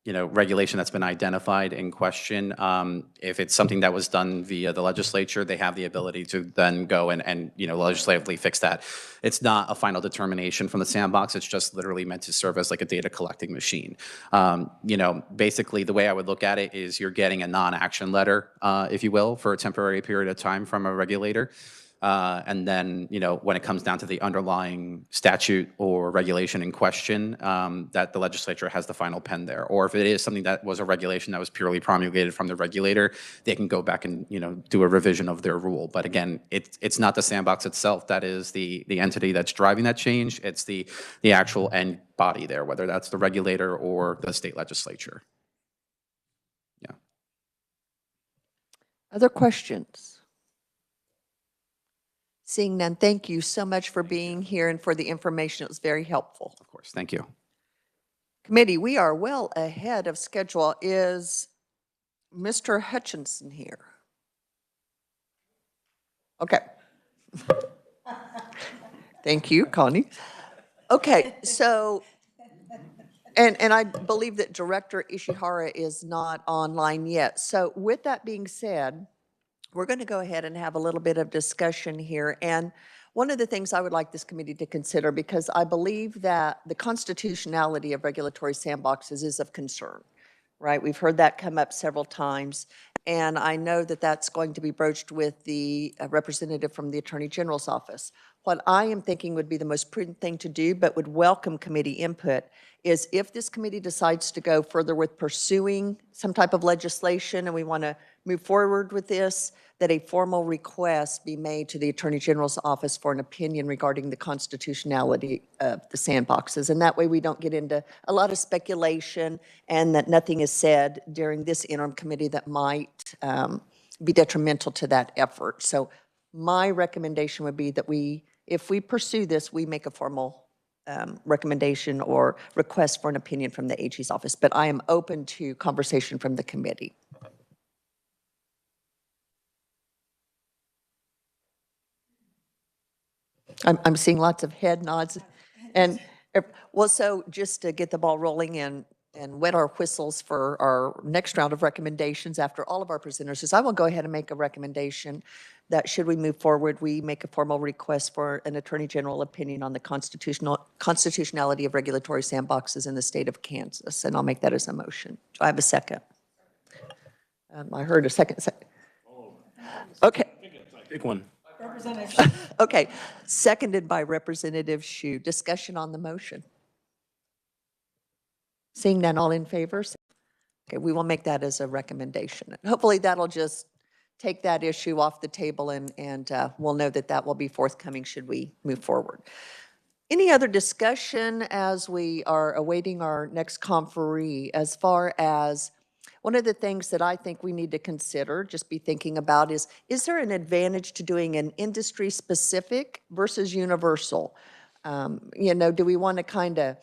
regulation that's been identified in question, if it's something that was done via the legislature, they have the ability to then go and legislatively fix that. It's not a final determination from the sandbox. It's just literally meant to serve as like a data collecting machine. Basically the way I would look at it is you're getting a non-action letter, if you will, for a temporary period of time from a regulator. And then, when it comes down to the underlying statute or regulation in question, that the legislature has the final pen there. Or if it is something that was a regulation that was purely promulgated from the regulator, they can go back and, do a revision of their rule. But again, it's not the sandbox itself that is the entity that's driving that change. It's the actual end body there, whether that's the regulator or the state legislature. Yeah. Other questions? Seeing none, thank you so much for being here and for the information. It was very helpful. Of course, thank you. Committee, we are well ahead of schedule. Is Mr. Hutchinson here? Okay. Thank you, Connie. Okay, so, and I believe that Director Ishihara is not online yet. So with that being said, we're going to go ahead and have a little bit of discussion here. And one of the things I would like this committee to consider, because I believe that the constitutionality of regulatory sandboxes is of concern, right? We've heard that come up several times. And I know that that's going to be broached with the representative from the Attorney General's office. What I am thinking would be the most prudent thing to do, but would welcome committee input, is if this committee decides to go further with pursuing some type of legislation and we want to move forward with this, that a formal request be made to the Attorney General's office for an opinion regarding the constitutionality of the sandboxes. And that way we don't get into a lot of speculation and that nothing is said during this interim committee that might be detrimental to that effort. So my recommendation would be that if we pursue this, we make a formal recommendation or request for an opinion from the AG's office. But I am open to conversation from the committee. I'm seeing lots of head nods. And well, so just to get the ball rolling and wet our whistles for our next round of recommendations after all of our presenters, is I will go ahead and make a recommendation that should we move forward, we make a formal request for an Attorney General opinion on the constitutionality of regulatory sandboxes in the state of Kansas. And I'll make that as a motion. Do I have a second? I heard a second. Okay. Pick one. Okay, seconded by Representative Hsu. Discussion on the motion. Seeing none, all in favor? Okay, we will make that as a recommendation. Hopefully that'll just take that issue off the table and we'll know that that will be forthcoming should we move forward. Any other discussion as we are awaiting our next conferee as far as one of the things that I think we need to consider, just be thinking about is there an advantage to doing an industry specific versus universal? Do we want to kind of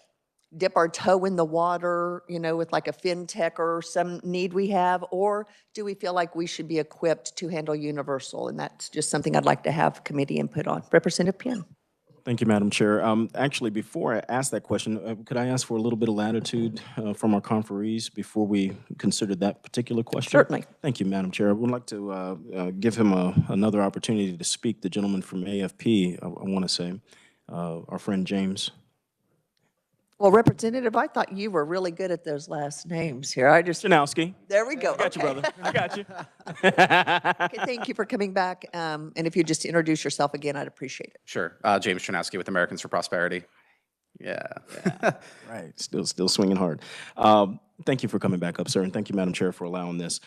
dip our toe in the water, with like a fintech or some need we have, or do we feel like we should be equipped to handle universal? And that's just something I'd like to have committee input on. Representative Penn. Thank you, Madam Chair. Actually, before I ask that question, could I ask for a little bit of latitude from our conferees before we consider that particular question? Certainly. Thank you, Madam Chair. I would like to give him another opportunity to speak. The gentleman from AFP, I want to say, our friend James. Well, Representative, I thought you were really good at those last names here. Janowski. There we go. I got you, brother. I got you. Okay, thank you for coming back. And if you just introduce yourself again, I'd appreciate it. Sure. James Chernowski with Americans for Prosperity. Yeah. Right. Still swinging hard. Thank you for coming back up, sir, and thank you, Madam Chair, for allowing this.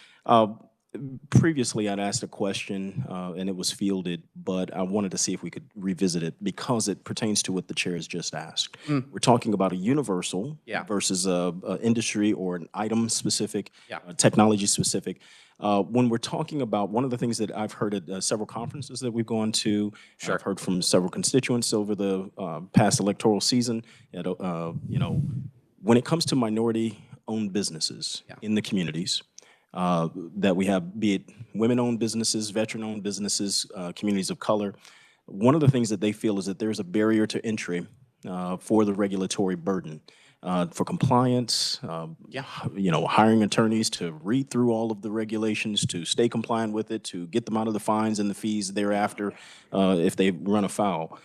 Previously, I'd asked a question, and it was fielded, but I wanted to see if we could revisit it because it pertains to what the chair has just asked. We're talking about a universal Yeah. versus a industry or an item specific, Yeah. technology specific. When we're talking about, one of the things that I've heard at several conferences that we've gone to, Sure. I've heard from several constituents over the past electoral season, when it comes to minority-owned businesses in the communities, that we have, be it women-owned businesses, veteran-owned businesses, communities of color. One of the things that they feel is that there's a barrier to entry for the regulatory burden, for compliance, hiring attorneys to read through all of the regulations, to stay compliant with it, to get them out of the fines and the fees thereafter if they run afoul.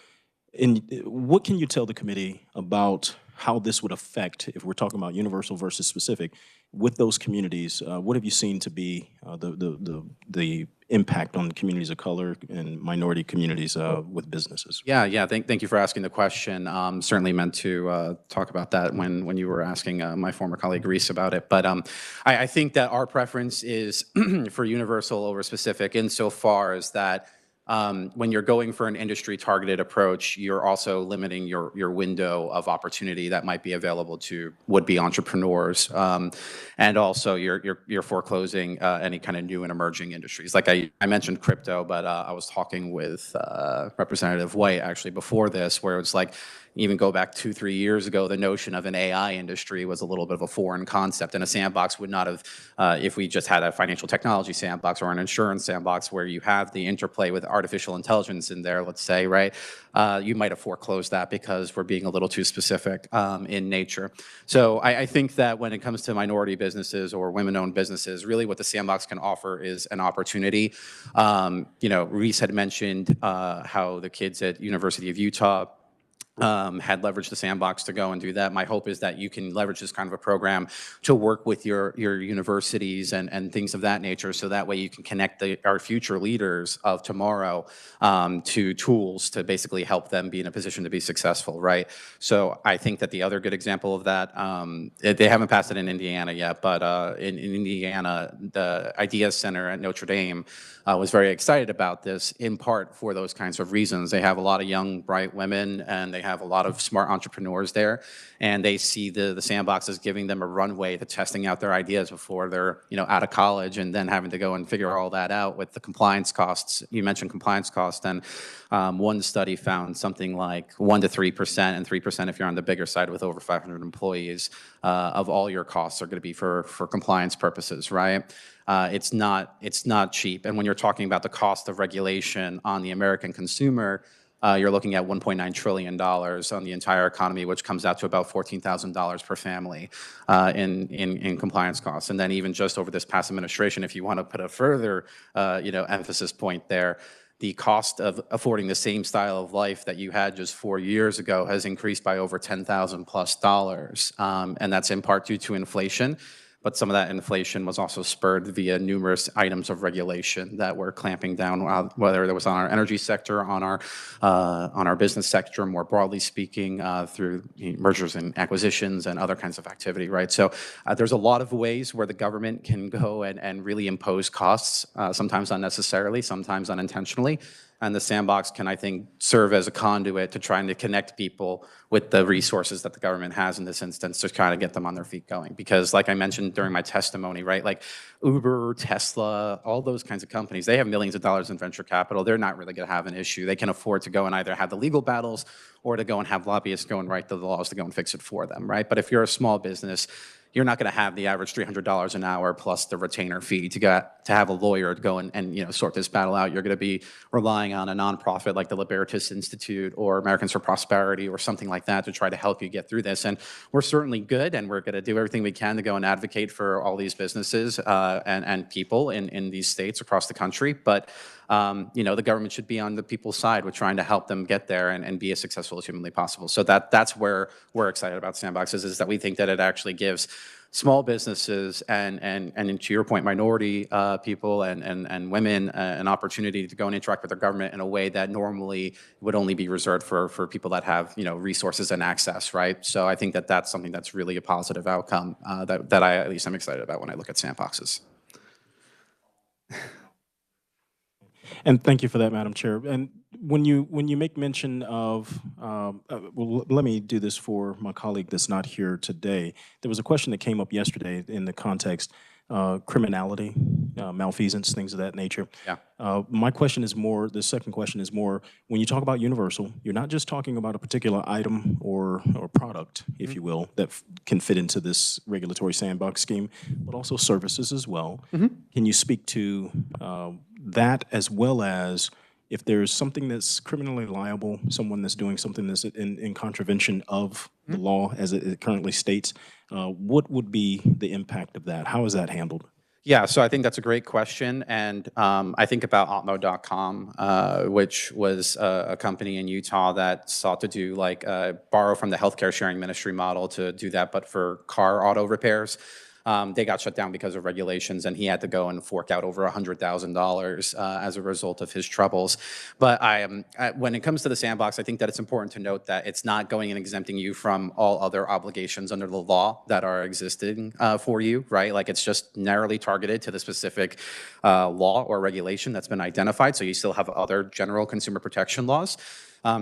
And what can you tell the committee about how this would affect, if we're talking about universal versus specific, with those communities? What have you seen to be the impact on communities of color and minority communities with businesses? Yeah. Thank you for asking the question. Certainly meant to talk about that when you were asking my former colleague Reese about it. But I think that our preference is for universal over specific insofar as that when you're going for an industry-targeted approach, you're also limiting your window of opportunity that might be available to would-be entrepreneurs, and also you're foreclosing any kind of new and emerging industries. Like I mentioned crypto, but I was talking with Representative White actually before this, where it's like, even go back 2-3 years ago, the notion of an AI industry was a little bit of a foreign concept, and a sandbox would not have, if we just had a financial technology sandbox or an insurance sandbox where you have the interplay with artificial intelligence in there, let's say, right? You might have foreclosed that because we're being a little too specific in nature. So I think that when it comes to minority businesses or women-owned businesses, really what the sandbox can offer is an opportunity. Reese had mentioned how the kids at University of Utah had leveraged the sandbox to go and do that. My hope is that you can leverage this kind of a program to work with your universities and things of that nature, so that way you can connect our future leaders of tomorrow to tools to basically help them be in a position to be successful, right? So I think that the other good example of that, they haven't passed it in Indiana yet, but in Indiana, the Ideas Center at Notre Dame was very excited about this, in part for those kinds of reasons. They have a lot of young, bright women, and they have a lot of smart entrepreneurs there, and they see the sandbox as giving them a runway to testing out their ideas before they're out of college, and then having to go and figure all that out with the compliance costs. You mentioned compliance costs, and one study found something like 1 to 3%, and 3% if you're on the bigger side with over 500 employees, of all your costs are going to be for compliance purposes, right? It's not cheap. And when you're talking about the cost of regulation on the American consumer, you're looking at $1.9 trillion on the entire economy, which comes out to about $14,000 per family in compliance costs. And then even just over this past administration, if you want to put a further emphasis point there, the cost of affording the same style of life that you had just 4 years ago has increased by over $10,000+. And that's in part due to inflation. But some of that inflation was also spurred via numerous items of regulation that were clamping down, whether it was on our energy sector, on our business sector, more broadly speaking, through mergers and acquisitions and other kinds of activity, right? So there's a lot of ways where the government can go and really impose costs, sometimes unnecessarily, sometimes unintentionally. And the sandbox can, I think, serve as a conduit to trying to connect people with the resources that the government has in this instance to kind of get them on their feet going. Because like I mentioned during my testimony, right, like Uber, Tesla, all those kinds of companies, they have millions of dollars in venture capital. They're not really going to have an issue. They can afford to go and either have the legal battles or to go and have lobbyists go and write the laws to go and fix it for them, right? But if you're a small business, you're not going to have the average $300 an hour plus the retainer fee to have a lawyer to go and sort this battle out. You're going to be relying on a nonprofit like the Libertas Institute or Americans for Prosperity or something like that to try to help you get through this. And we're certainly good, and we're going to do everything we can to go and advocate for all these businesses and people in these states across the country. But the government should be on the people's side with trying to help them get there and be as successful as humanly possible. So that's where we're excited about Sandboxes, is that we think that it actually gives small businesses and to your point, minority people and women an opportunity to go and interact with their government in a way that normally would only be reserved for people that have resources and access, right? So I think that that's something that's really a positive outcome that I at least I'm excited about when I look at Sandboxes. And thank you for that, Madam Chair. And when you make mention of, well, let me do this for my colleague that's not here today. There was a question that came up yesterday in the context, criminality, malfeasance, things of that nature. Yeah. My question is more, the second question is more, when you talk about universal, you're not just talking about a particular item or product, if you will, that can fit into this regulatory sandbox scheme, but also services as well. Can you speak to that, as well as if there's something that's criminally liable, someone that's doing something that's in contravention of the law as it currently states, what would be the impact of that? How is that handled? Yeah, so I think that's a great question, and I think about Otmo.com, which was a company in Utah that sought to do borrow from the healthcare sharing ministry model to do that, but for car auto repairs. They got shut down because of regulations, and he had to go and fork out over $100,000 as a result of his troubles. But when it comes to the sandbox, I think that it's important to note that it's not going and exempting you from all other obligations under the law that are existing for you, right? Like, it's just narrowly targeted to the specific law or regulation that's been identified. So you still have other general consumer protection laws.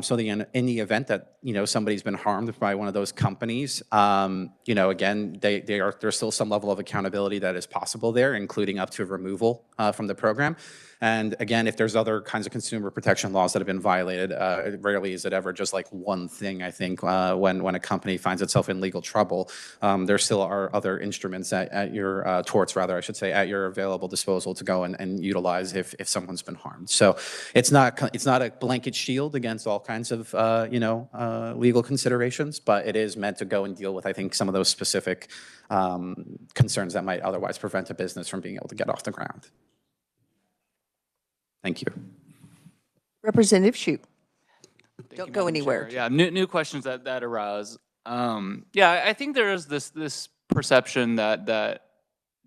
So in the event that, somebody's been harmed by one of those companies, again, there's still some level of accountability that is possible there, including up to removal from the program. And again, if there's other kinds of consumer protection laws that have been violated, rarely is it ever just like one thing. I think when a company finds itself in legal trouble, there still are other instruments at your torts, rather, I should say, at your available disposal to go and utilize if someone's been harmed. So it's not a blanket shield against all kinds of legal considerations, but it is meant to go and deal with, I think, some of those specific concerns that might otherwise prevent a business from being able to get off the ground. Thank you. Representative Shue. Thank Don't you, go Madam anywhere. Chair. Yeah, new questions that arouse. Yeah, I think there is this perception that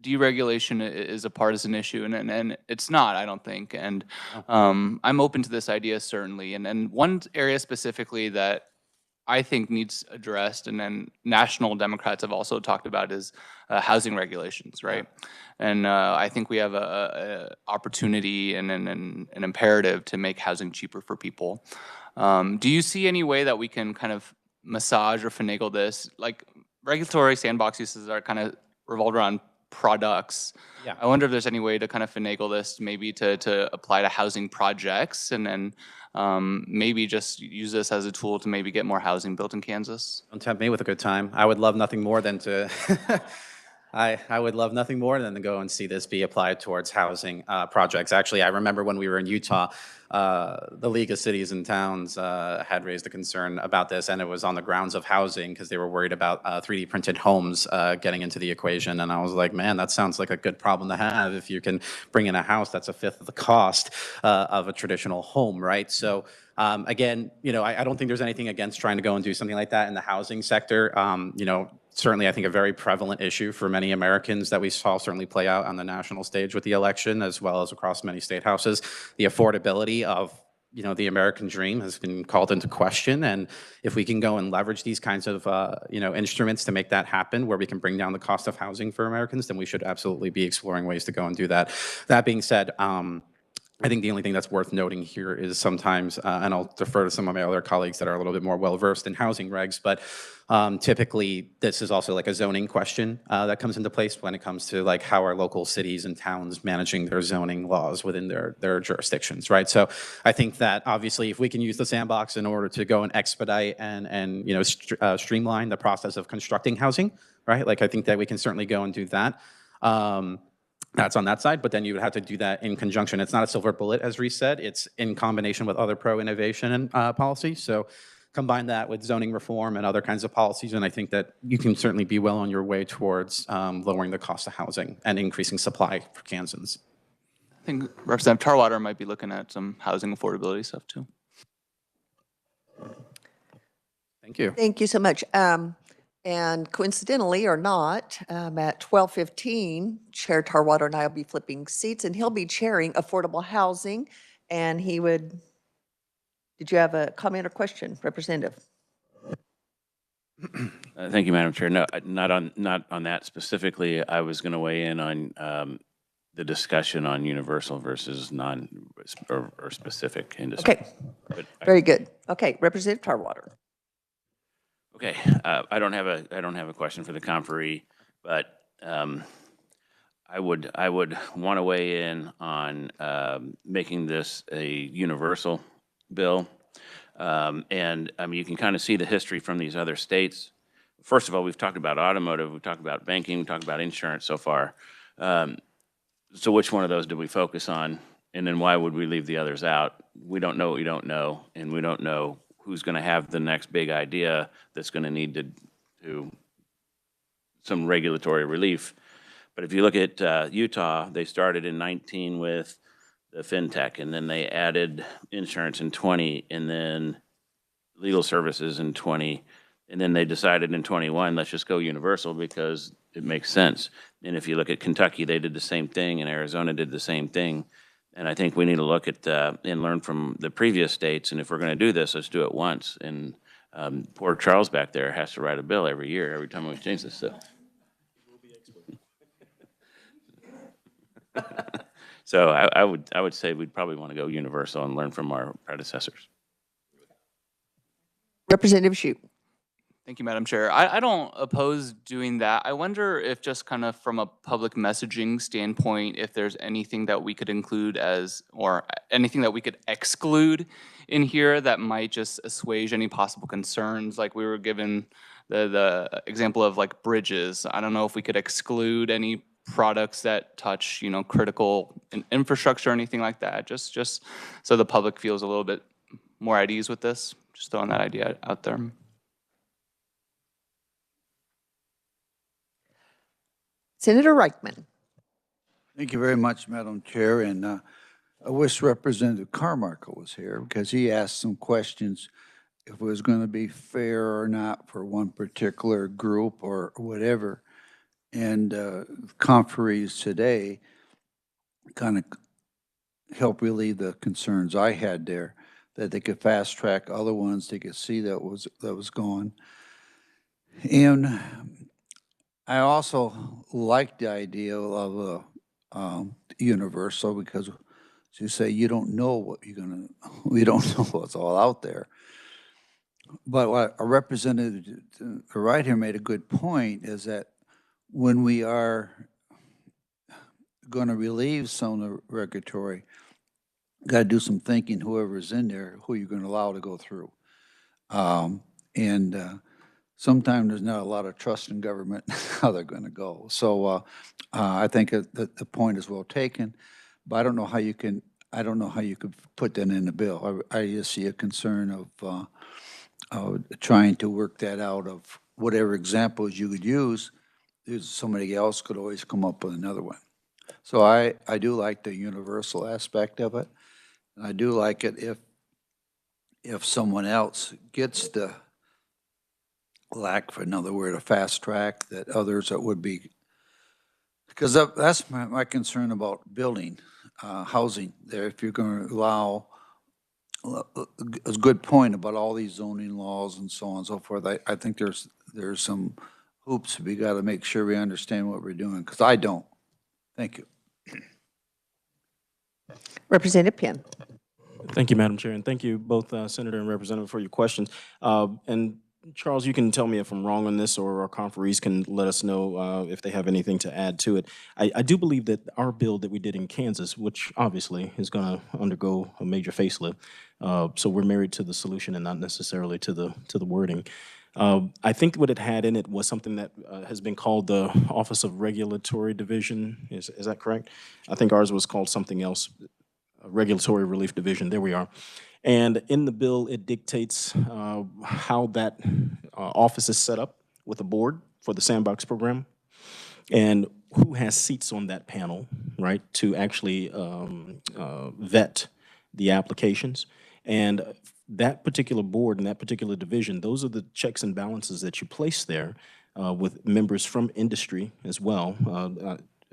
deregulation is a partisan issue, and it's not, I don't think. And I'm open to this idea, certainly. And one area specifically that I think needs addressed, and then national Democrats have also talked about, is housing regulations, right? And I think we have a opportunity and an imperative to make housing cheaper for people. Do you see any way that we can kind of massage or finagle this? Like, regulatory sandboxes are kind of revolved around products. Yeah. I wonder if there's any way to kind of finagle this, maybe to apply to housing projects, and then maybe just use this as a tool to maybe get more housing built in Kansas. Don't tempt me with a good time. I would love nothing more than to I would love nothing more than to go and see this be applied towards housing projects. Actually, I remember when we were in Utah, the League of Cities and Towns had raised a concern about this, and it was on the grounds of housing because they were worried about 3D printed homes getting into the equation. And I was like, man, that sounds like a good problem to have if you can bring in a house that's a fifth of the cost of a traditional home, right? So again, I don't think there's anything against trying to go and do something like that in the housing sector. Certainly, I think a very prevalent issue for many Americans that we saw certainly play out on the national stage with the election, as well as across many state houses. The affordability of the American dream has been called into question, and if we can go and leverage these kinds of instruments to make that happen, where we can bring down the cost of housing for Americans, then we should absolutely be exploring ways to go and do that. That being said, I think the only thing that's worth noting here is sometimes, and I'll defer to some of my other colleagues that are a little bit more well-versed in housing regs, but typically this is also like a zoning question that comes into place when it comes to like how are local cities and towns managing their zoning laws within their jurisdictions, right? So I think that obviously if we can use the sandbox in order to go and expedite and streamline the process of constructing housing, right? Like I think that we can certainly go and do that. That's on that side, but then you would have to do that in conjunction. It's not a silver bullet, as Reese said. It's in combination with other pro-innovation policies. So combine that with zoning reform and other kinds of policies, and I think that you can certainly be well on your way towards lowering the cost of housing and increasing supply for Kansans. I think Representative Tarwater might be looking at some housing affordability stuff too. Thank you. Thank you so much. And coincidentally or not, at 12:15, Chair Tarwater and I will be flipping seats, and he'll be chairing affordable housing. And did you have a comment or question, Representative? Thank you, Madam Chair. No, not on that specifically. I was going to weigh in on the discussion on universal versus non, or specific industry. Okay, But very good. Okay, Representative Tarwater. Okay, I don't have a question for the conferee, but I would want to weigh in on making this a universal bill. And I mean, you can kind of see the history from these other states. First of all, we've talked about automotive, we've talked about banking, we've talked about insurance so far. So which one of those do we focus on? And then why would we leave the others out? We don't know what we don't know, and we don't know who's going to have the next big idea that's going to need to do some regulatory relief. But if you look at Utah, they started in 19 with the fintech, and then they added insurance in 20, and then legal services in 20, and then they decided in 21, let's just go universal because it makes sense. And if you look at Kentucky, they did the same thing, and Arizona did the same thing. And I think we need to look at and learn from the previous states. And if we're going to do this, let's do it once. And poor Charles back there has to write a bill every year, every time we change this stuff. So I would say we'd probably want to go universal and learn from our predecessors. Representative Shute. Thank you, Madam Chair. I don't oppose doing that. I wonder if just kind of from a public messaging standpoint, if there's anything that we could include as, or anything that we could exclude in here that might just assuage any possible concerns. Like we were given the example of like bridges. I don't know if we could exclude any products that touch, you know, critical infrastructure or anything like that. Just so the public feels a little bit more at ease with this. Just throwing that idea out there. Senator Reichman. Thank you very much, Madam Chair, and I wish Representative Carmichael was here because he asked some questions if it was going to be fair or not for one particular group or whatever. And conferees today kind of help relieve the concerns I had there, that they could fast track other ones, they could see that was going. And I also like the idea of a universal because, as you say, you don't know what we don't know what's all out there. But what a representative right here made a good point is that when we are going to relieve some of the regulatory, got to do some thinking, whoever's in there, who you're going to allow to go through. Sometimes there's not a lot of trust in government how they're going to go. So I think that the point is well taken, but I don't know how you can. I don't know how you could put that in the bill. I just see a concern of trying to work that out of whatever examples you could use. There's somebody else could always come up with another one. So I do like the universal aspect of it. I do like it if someone else gets the lack for another word, a fast track, that others that would be, because that's my concern about building, housing there. If you're going to allow, a good point about all these zoning laws and so on and so forth, I think there's some hoops we got to make sure we understand what we're doing, because I don't. Thank you. Representative Penn. Thank you, Madam Chair, and thank you both Senator and Representative for your questions. And Charles, you can tell me if I'm wrong on this, or our conferees can let us know if they have anything to add to it. I do believe that our bill that we did in Kansas, which obviously is going to undergo a major facelift, so we're married to the solution and not necessarily to the wording. I think what it had in it was something that has been called the Office of Regulatory Division. Is that correct? I think ours was called something else, Regulatory Relief Division. There we are. And in the bill, it dictates how that office is set up with a board for the Sandbox program and who has seats on that panel, right, to actually vet the applications. And that particular board and that particular division, those are the checks and balances that you place there with members from industry as well.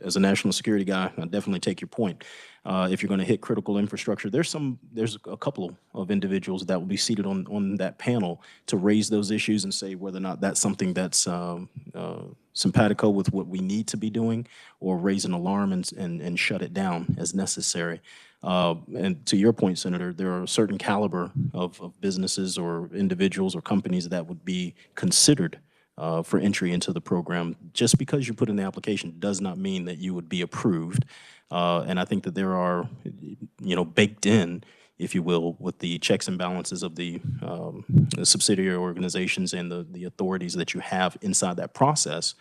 as a national security guy, I definitely take your point. If you're going to hit critical infrastructure, there's a couple of individuals that will be seated on that panel to raise those issues and say whether or not that's something that's simpatico with what we need to be doing, or raise an alarm and shut it down as necessary. And to your point, Senator, there are a certain caliber of businesses or individuals or companies that would be considered for entry into the program. Just because you put in the application does not mean that you would be approved. And I think that there are, baked in, if you will, with the checks and balances of the subsidiary organizations and the authorities that you have inside that process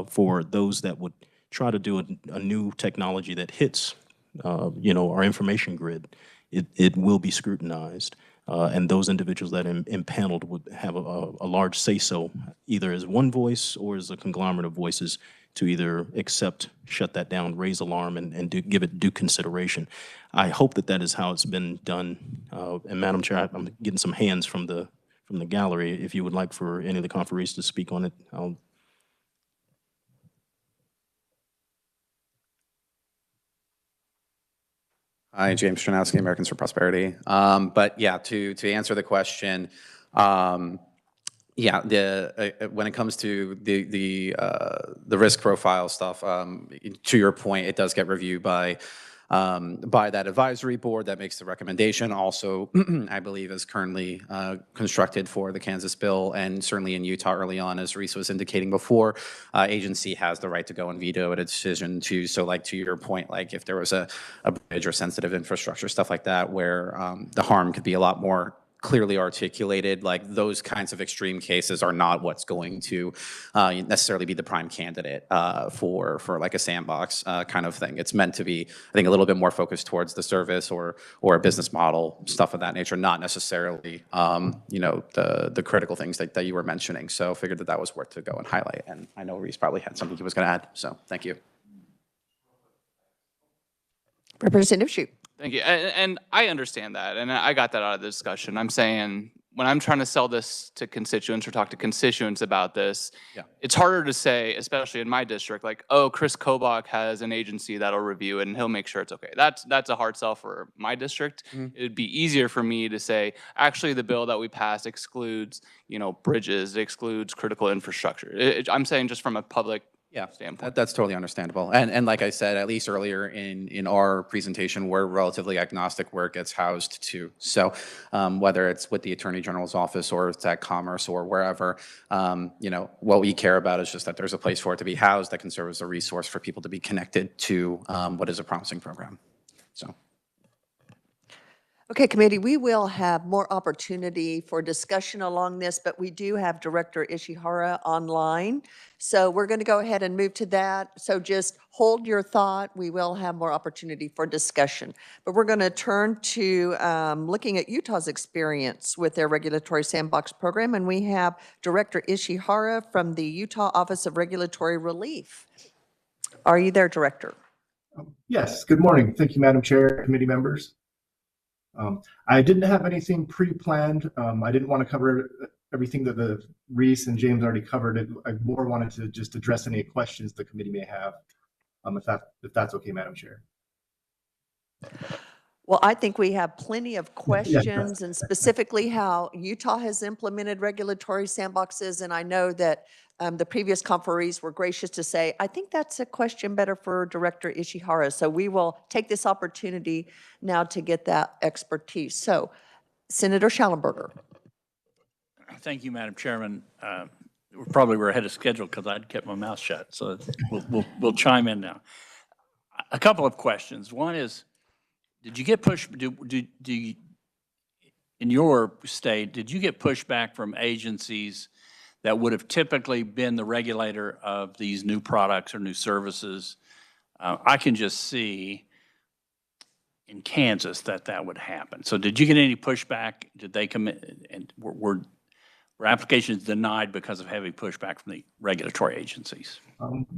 for those that would try to do a new technology that hits, our information grid. It will be scrutinized. And those individuals that impaneled would have a large say-so, either as one voice or as a conglomerate of voices, to either accept, shut that down, raise alarm, and give it due consideration. I hope that is how it's been done. And Madam Chair, I'm getting some hands from the gallery. If you would like for any of the conferees to speak on it, I'll. Hi, James Stranowski, Americans for Prosperity. But yeah, to answer the question, when it comes to the risk profile stuff, to your point, it does get reviewed by that advisory board that makes the recommendation. Also, I believe is currently constructed for the Kansas bill, and certainly in Utah early on, as Reese was indicating before, agency has the right to go and veto a decision to. So like to your point, like if there was a bridge or sensitive infrastructure, stuff like that, where the harm could be a lot more clearly articulated, like those kinds of extreme cases are not what's going to necessarily be the prime candidate for like a sandbox kind of thing. It's meant to be, I think, a little bit more focused towards the service or a business model, stuff of that nature, not necessarily, the critical things that you were mentioning. So figured that was worth to go and highlight. And I know Reese probably had something he was going to add. So thank you. Representative Shute. Thank you. And I understand that, and I got that out of the discussion. I'm saying when I'm trying to sell this to constituents or talk to constituents about this, it's harder to say, especially in my district, like, oh, Chris Kobach has an agency that'll review it and he'll make sure it's okay. That's a hard sell for my district. It would be easier for me to say, actually, the bill that we passed excludes, bridges, it excludes critical infrastructure. I'm saying just from a public standpoint. That's totally understandable. And like I said, at least earlier in our presentation, we're relatively agnostic where it gets housed to. So whether it's with the Attorney General's office or it's at Commerce or wherever, what we care about is just that there's a place for it to be housed that can serve as a resource for people to be connected to what is a promising program. So. Okay, committee, we will have more opportunity for discussion along this, but we do have Director Ishihara online. So we're going to go ahead and move to that. So just hold your thought. We will have more opportunity for discussion. But we're going to turn to looking at Utah's experience with their regulatory sandbox program. And we have Director Ishihara from the Utah Office of Regulatory Relief. Are you there, Director? Yes, good morning. Thank you, Madam Chair, committee members. I didn't have anything pre-planned. I didn't want to cover everything that the Reese and James already covered. I more wanted to just address any questions the committee may have, if that's okay, Madam Chair. Well, I think we have plenty of questions, and specifically how Utah has implemented regulatory sandboxes. And I know that the previous conferees were gracious to say, I think that's a question better for Director Ishihara. So we will take this opportunity now to get that expertise. So Senator Schallenberger. Thank you, Madam Chairman. We're ahead of schedule because I'd kept my mouth shut. So we'll chime in now. A couple of questions. One is, did you get pushed, in your state, did you get pushback from agencies that would have typically been the regulator of these new products or new services? I can just see in Kansas that would happen. So did you get any pushback? Did they commit, and were applications denied because of heavy pushback from the regulatory agencies?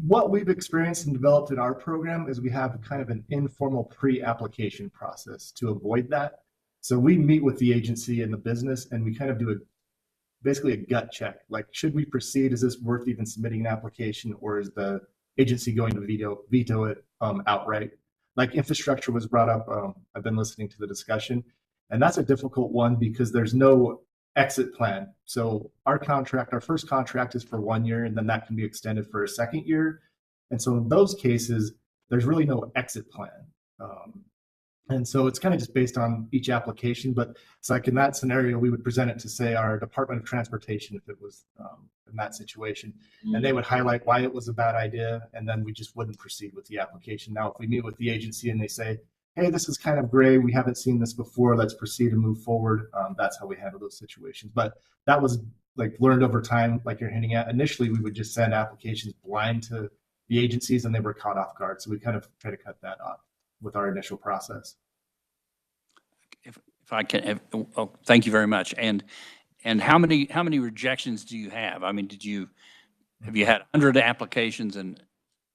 What we've experienced and developed in our program is we have kind of an informal pre-application process to avoid that. So we meet with the agency and the business, and we kind of do basically a gut check. Like, should we proceed? Is this worth even submitting an application, or is the agency going to veto it outright. Like infrastructure was brought up. I've been listening to the discussion, and that's a difficult one because there's no exit plan. So our first contract is for 1 year, and then that can be extended for a second year. And so in those cases, there's really no exit plan. And so it's kind of just based on each application. But it's like in that scenario, we would present it to, say, our Department of Transportation if it was in that situation. And they would highlight why it was a bad idea, and then we just wouldn't proceed with the application. Now, if we meet with the agency and they say, hey, this is kind of gray, we haven't seen this before, let's proceed and move forward, that's how we handle those situations. But that was like learned over time, like you're hinting at. Initially, we would just send applications blind to the agencies, and they were caught off guard. So we kind of try to cut that off with our initial process. If I can, oh, thank you very much. And how many rejections do you have? I mean, have you had 100 applications and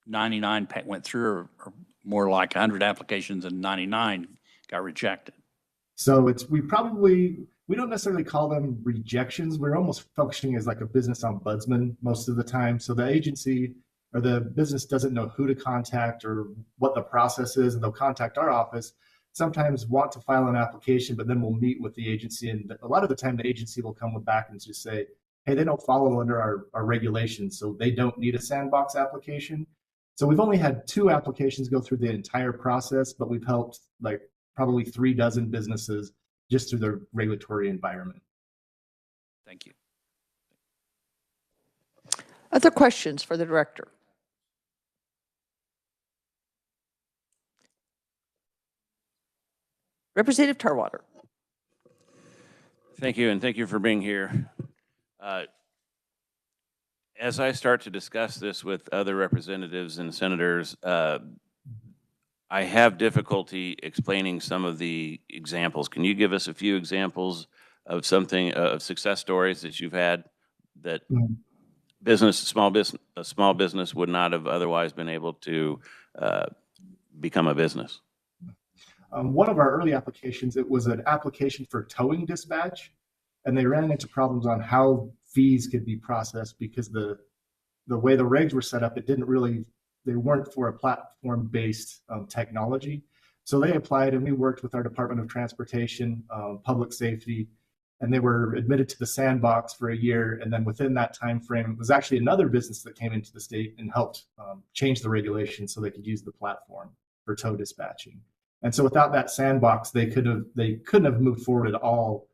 99 went through, or more like 100 applications and 99 got rejected? So we don't necessarily call them rejections. We're almost functioning as like a business ombudsman most of the time. So the agency or the business doesn't know who to contact or what the process is, and they'll contact our office, sometimes want to file an application, but then we'll meet with the agency. And a lot of the time the agency will come back and just say, hey, they don't follow under our regulations, so they don't need a sandbox application. So we've only had 2 applications go through the entire process, but we've helped like probably 3 dozen businesses just through the regulatory environment. Thank you. Other questions for the director? Representative Tarwater. Thank you, and thank you for being here. As I start to discuss this with other representatives and senators, I have difficulty explaining some of the examples. Can you give us a few examples of of success stories that you've had that a small business would not have otherwise been able to become a business? One of our early applications, it was an application for towing dispatch, and they ran into problems on how fees could be processed because the way the regs were set up, they weren't for a platform-based technology. So they applied, and we worked with our Department of Transportation, Public Safety, and they were admitted to the sandbox for a year. And then within that time frame, it was actually another business that came into the state and helped change the regulations so they could use the platform for tow dispatching. And so without that sandbox, they couldn't have moved forward at all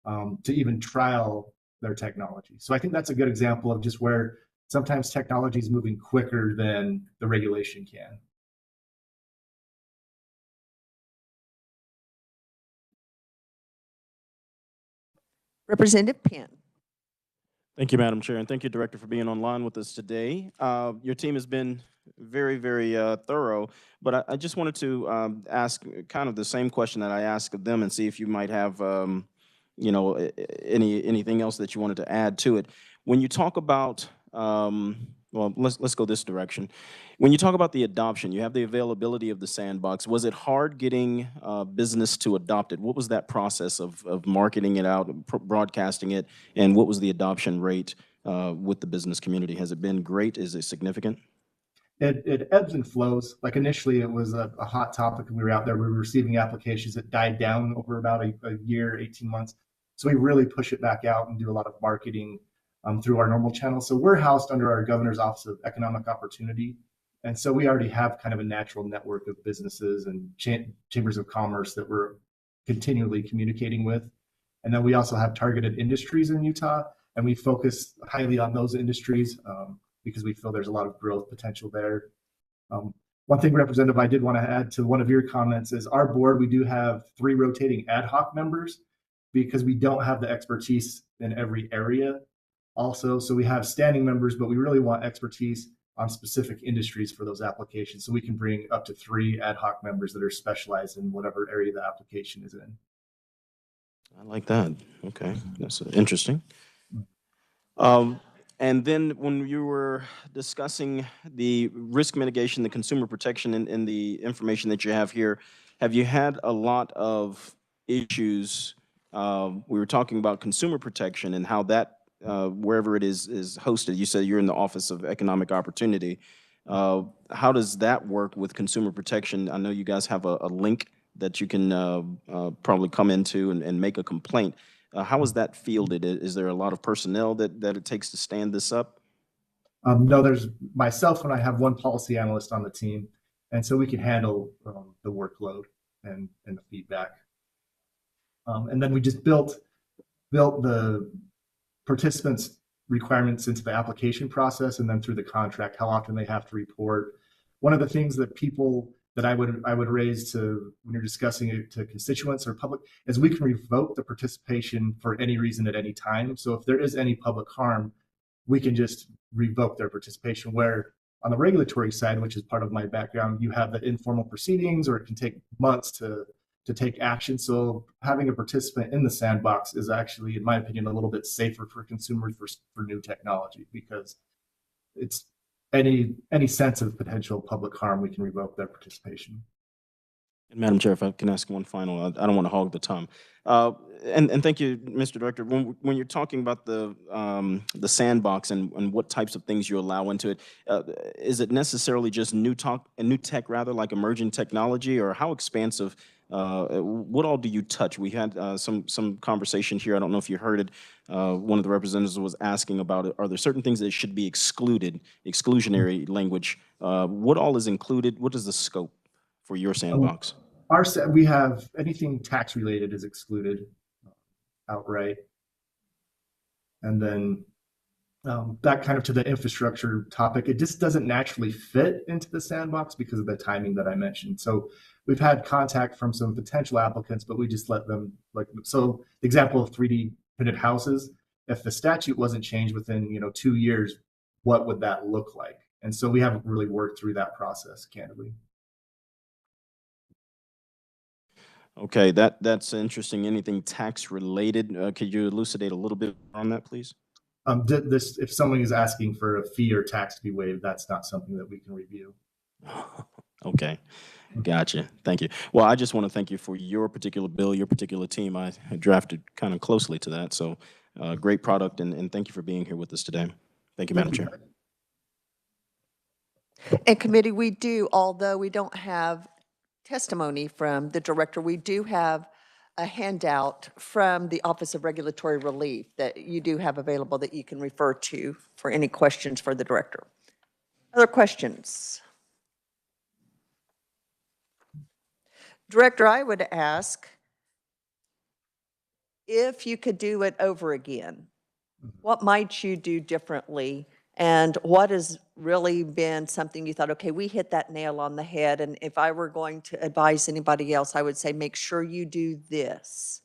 to even trial their technology. So I think that's a good example of just where sometimes technology is moving quicker than the regulation can. Representative Penn. Thank you, Madam Chair, and thank you, Director, for being online with us today. Your team has been very, very thorough, but I just wanted to ask kind of the same question that I asked of them and see if you might have, anything else that you wanted to add to it. When you talk about, well, let's go this direction. When you talk about the adoption, you have the availability of the sandbox. Was it hard getting business to adopt it? What was that process of marketing it out, broadcasting it, and what was the adoption rate with the business community? Has it been great? Is it significant? It ebbs and flows. Like initially it was a hot topic and we were out there, we were receiving applications. It died down over about a year, 18 months. So we really push it back out and do a lot of marketing through our normal channels. So we're housed under our Governor's Office of Economic Opportunity. And so we already have kind of a natural network of businesses and chambers of commerce that we're continually communicating with. And then we also have targeted industries in Utah, and we focus highly on those industries because we feel there's a lot of growth potential there. One thing, Representative, I did want to add to one of your comments is our board, we do have 3 rotating ad hoc members because we don't have the expertise in every area also. So we have standing members, but we really want expertise on specific industries for those applications. So we can bring up to 3 ad hoc members that are specialized in whatever area the application is in. I like that. Okay, that's interesting. And then when you were discussing the risk mitigation, the consumer protection, and the information that you have here, have you had a lot of issues? We were talking about consumer protection and how that, wherever it is hosted, you said you're in the Office of Economic Opportunity. How does that work with consumer protection? I know you guys have a link that you can probably come into and make a complaint. How is that fielded? Is there a lot of personnel that it takes to stand this up? No, there's myself and I have one policy analyst on the team, and so we can handle the workload and the feedback. And then we just built the participants' requirements into the application process, and then through the contract, how often they have to report. One of the things that I would raise to when you're discussing it to constituents or public is we can revoke the participation for any reason at any time. So if there is any public harm, we can just revoke their participation. Where on the regulatory side, which is part of my background, you have the informal proceedings, or it can take months to take action. So having a participant in the sandbox is actually, in my opinion, a little bit safer for consumers for new technology, because it's any sense of potential public harm, we can revoke their participation. And Madam Chair, if I can ask one final, I don't want to hog the time. And thank you, Mr. Director. When you're talking about the sandbox and what types of things you allow into it, is it necessarily just new tech rather, like emerging technology, or how expansive? What all do you touch? We had some conversation here. I don't know if you heard it. One of the representatives was asking about it. Are there certain things that should be excluded, exclusionary language? What all is included? What is the scope for your sandbox? We have anything tax related is excluded outright. And then that kind of to the infrastructure topic, it just doesn't naturally fit into the sandbox because of the timing that I mentioned. So we've had contact from some potential applicants, but we just let them, so the example of 3D printed houses, if the statute wasn't changed within 2 years, what would that look like? And so we haven't really worked through that process, candidly. Okay, that's interesting. Anything tax related? Could you elucidate a little bit on that, please? If someone is asking for a fee or tax to be waived, that's not something that we can review. Okay, gotcha. Thank you. Well, I just want to thank you for your particular bill, your particular team. I drafted kind of closely to that. So great product, and thank you for being here with us today. Thank you, Madam Chair. And committee, we do, although we don't have testimony from the director, we do have a handout from the Office of Regulatory Relief that you do have available that you can refer to for any questions for the director. Other questions? Director, I would ask if you could do it over again, what might you do differently? And what has really been something you thought, okay, we hit that nail on the head, and if I were going to advise anybody else, I would say, make sure you do this.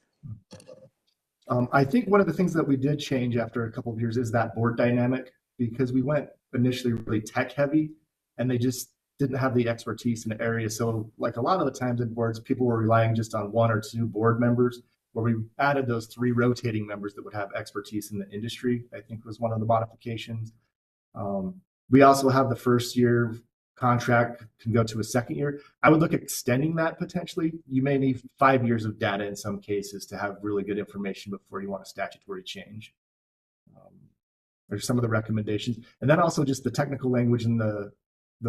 I think one of the things that we did change after a couple of years is that board dynamic, because we went initially really tech heavy, and they just didn't have the expertise in the area. So like a lot of the times in boards, people were relying just on 1 or 2 board members, where we added those 3 rotating members that would have expertise in the industry, I think was one of the modifications. We also have the first year contract can go to a second year. I would look at extending that potentially. You may need 5 years of data in some cases to have really good information before you want a statutory change. There's some of the recommendations. And then also just the technical language in the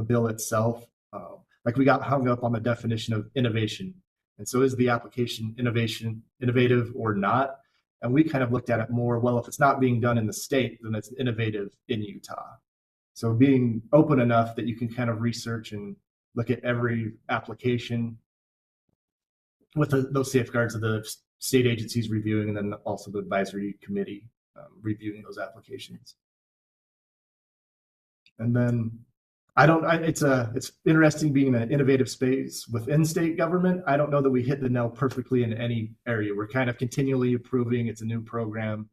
bill itself. Like we got hung up on the definition of innovation. And so is the application innovative or not? And we kind of looked at it more, well, if it's not being done in the state, then it's innovative in Utah. So being open enough that you can kind of research and look at every application with those safeguards of the state agencies reviewing, and then also the advisory committee reviewing those applications. And then it's interesting being in an innovative space within state government. I don't know that we hit the nail perfectly in any area. We're kind of continually improving. It's a new program.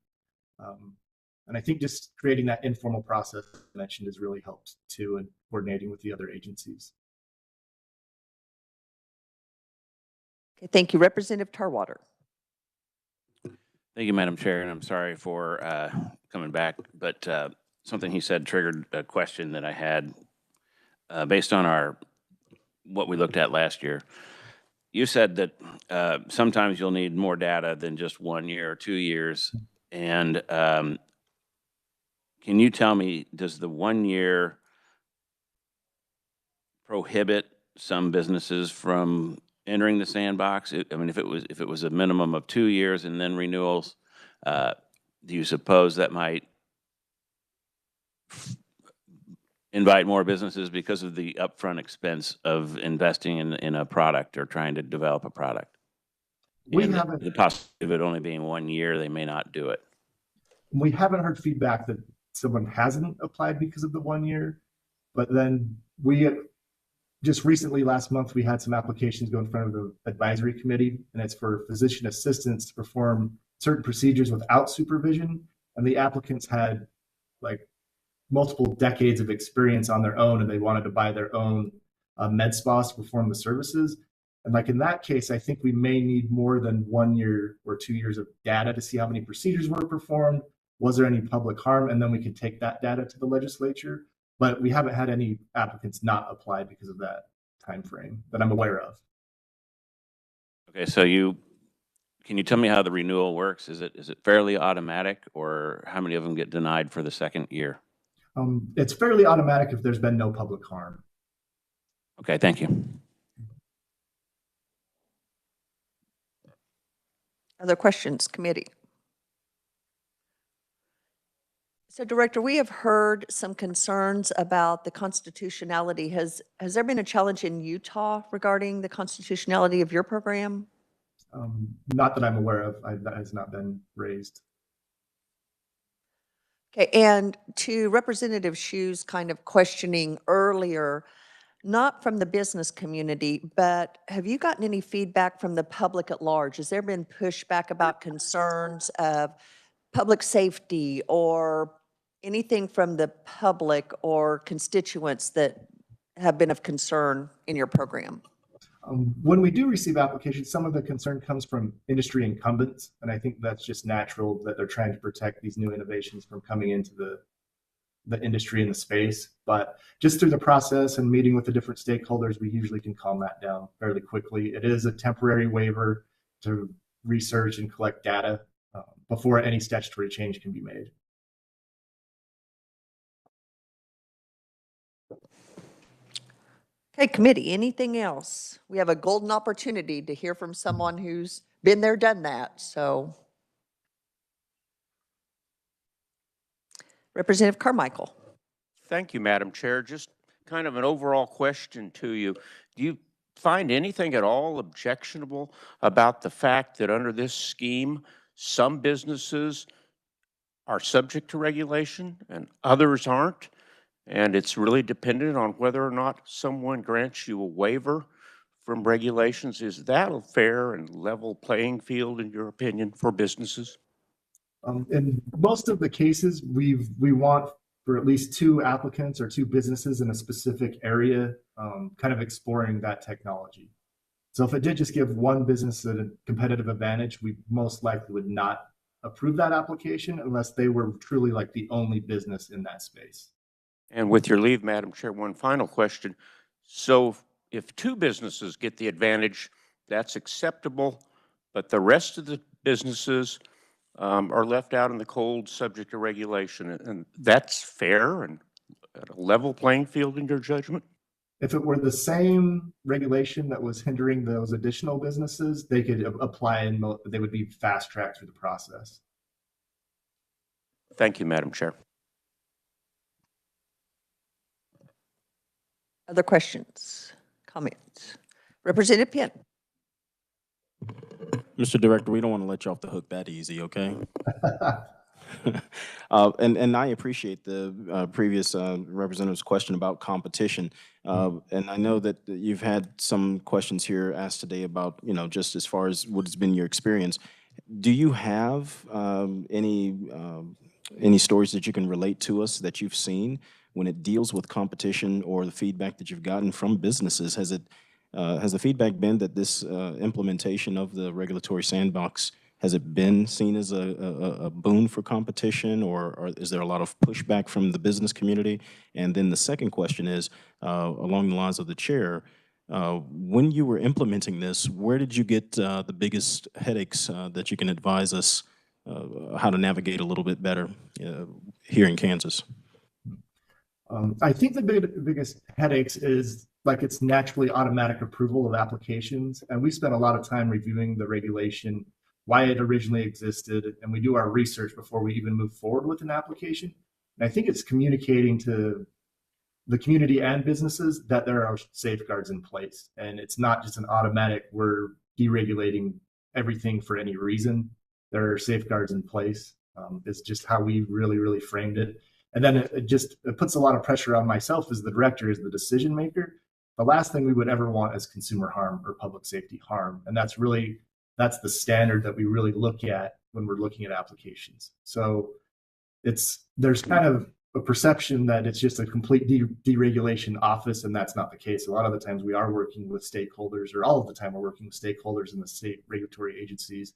And I think just creating that informal process I mentioned has really helped too, and coordinating with the other agencies. Okay, thank you. Representative Tarwater. Thank you, Madam Chair, and I'm sorry for coming back, but something he said triggered a question that I had based on what we looked at last year. You said that sometimes you'll need more data than just 1 year or 2 years, and can you tell me, does the 1 year prohibit some businesses from entering the sandbox? I mean, if it was a minimum of 2 years and then renewals, do you suppose that might invite more businesses because of the upfront expense of investing in a product or trying to develop a product? We And haven't, the possibility of it only being 1 year, they may not do it. we haven't heard feedback that someone hasn't applied because of the 1 year. But then we just recently, last month, we had some applications go in front of the advisory committee, and it's for physician assistants to perform certain procedures without supervision. And the applicants had like multiple decades of experience on their own, and they wanted to buy their own med spas to perform the services. And like in that case, I think we may need more than 1 year or 2 years of data to see how many procedures were performed. Was there any public harm? And then we could take that data to the legislature. But we haven't had any applicants not apply because of that time frame that I'm aware of. Okay, so can you tell me how the renewal works? Is it fairly automatic, or how many of them get denied for the second year? It's fairly automatic if there's been no public harm. Okay, thank you. Other questions, committee? So Director, we have heard some concerns about the constitutionality. Has there been a challenge in Utah regarding the constitutionality of your program? Not that I'm aware of. That has not been raised. Okay, and to Representative Shu's kind of questioning earlier, not from the business community, but have you gotten any feedback from the public at large? Has there been pushback about concerns of public safety or anything from the public or constituents that have been of concern in your program? When we do receive applications, some of the concern comes from industry incumbents, and I think that's just natural that they're trying to protect these new innovations from coming into the industry and the space. But just through the process and meeting with the different stakeholders, we usually can calm that down fairly quickly. It is a temporary waiver to research and collect data before any statutory change can be made. Okay, committee, anything else? We have a golden opportunity to hear from someone who's been there, done that, so. Representative Carmichael. Thank you, Madam Chair. Just kind of an overall question to you. Do you find anything at all objectionable about the fact that under this scheme, some businesses are subject to regulation and others aren't? And it's really dependent on whether or not someone grants you a waiver from regulations. Is that a fair and level playing field, in your opinion, for businesses? In most of the cases, we want for at least 2 applicants or 2 businesses in a specific area, kind of exploring that technology. So if it did just give one business a competitive advantage, we most likely would not approve that application unless they were truly like the only business in that space. And with your leave, Madam Chair, one final question. So if 2 businesses get the advantage, that's acceptable, but the rest of the businesses are left out in the cold, subject to regulation, and that's fair and at a level playing field in your judgment? If it were the same regulation that was hindering those additional businesses, they could apply and they would be fast tracked through the process. Thank you, Madam Chair. Other questions, comments? Representative Penn. Mr. Director, we don't want to let you off the hook that easy, okay? And I appreciate the previous representative's question about competition. And I know that you've had some questions here asked today about, just as far as what has been your experience. Do you have any stories that you can relate to us that you've seen when it deals with competition or the feedback that you've gotten from businesses? Has the feedback been that this implementation of the regulatory sandbox, has it been seen as a boon for competition, or is there a lot of pushback from the business community? And then the second question is, along the lines of the chair, when you were implementing this, where did you get the biggest headaches that you can advise us how to navigate a little bit better here in Kansas? I think the biggest headaches is like it's naturally automatic approval of applications. And we spent a lot of time reviewing the regulation, why it originally existed, and we do our research before we even move forward with an application. And I think it's communicating to the community and businesses that there are safeguards in place. And it's not just an automatic, we're deregulating everything for any reason. There are safeguards in place. It's just how we really framed it. And then it puts a lot of pressure on myself as the director, as the decision maker. The last thing we would ever want is consumer harm or public safety harm. And that's the standard that we really look at when we're looking at applications. So there's kind of a perception that it's just a complete deregulation office, and that's not the case. A lot of the times we are working with stakeholders, or all of the time we're working with stakeholders in the state regulatory agencies,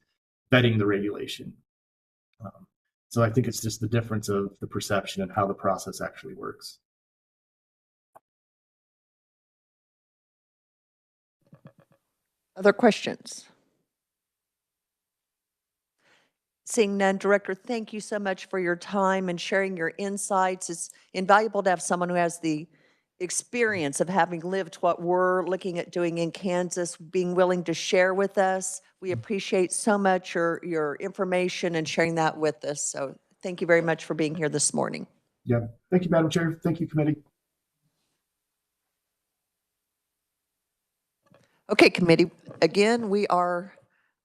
vetting the regulation. So I think it's just the difference of the perception and how the process actually works. Other questions? Seeing none, Director, thank you so much for your time and sharing your insights. It's invaluable to have someone who has the experience of having lived what we're looking at doing in Kansas, being willing to share with us. We appreciate so much your information and sharing that with us. So thank you very much for being here this morning. Yeah, thank you, Madam Chair. Thank you, committee. Okay, committee, again, we are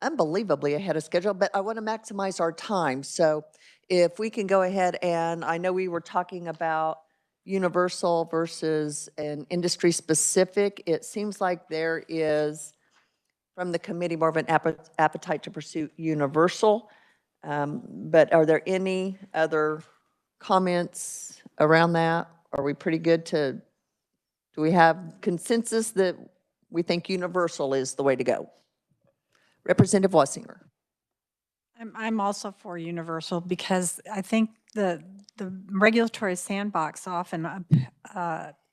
unbelievably ahead of schedule, but I want to maximize our time. So if we can go ahead, and I know we were talking about universal versus an industry specific. It seems like there is, from the committee, more of an appetite to pursue universal. But are there any other comments around that? Are we pretty good do we have consensus that we think universal is the way to go? Representative Wasinger. I'm also for universal because I think the regulatory sandbox often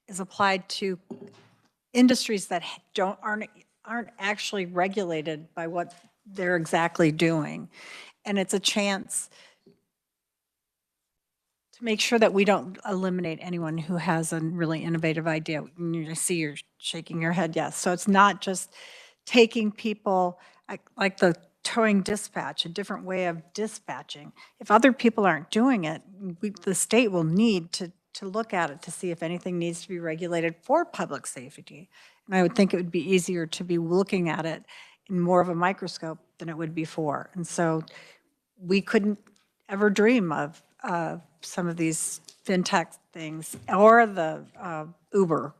is applied to industries that aren't actually regulated by what they're exactly doing. And it's a chance to make sure that we don't eliminate anyone who has a really innovative idea. I see you're shaking your head, yes. So it's not just taking people like the towing dispatch, a different way of dispatching. If other people aren't doing it, the state will need to look at it to see if anything needs to be regulated for public safety. And I would think it would be easier to be looking at it in more of a microscope than it would before. And so we couldn't ever dream of some of these fintech things or the Uber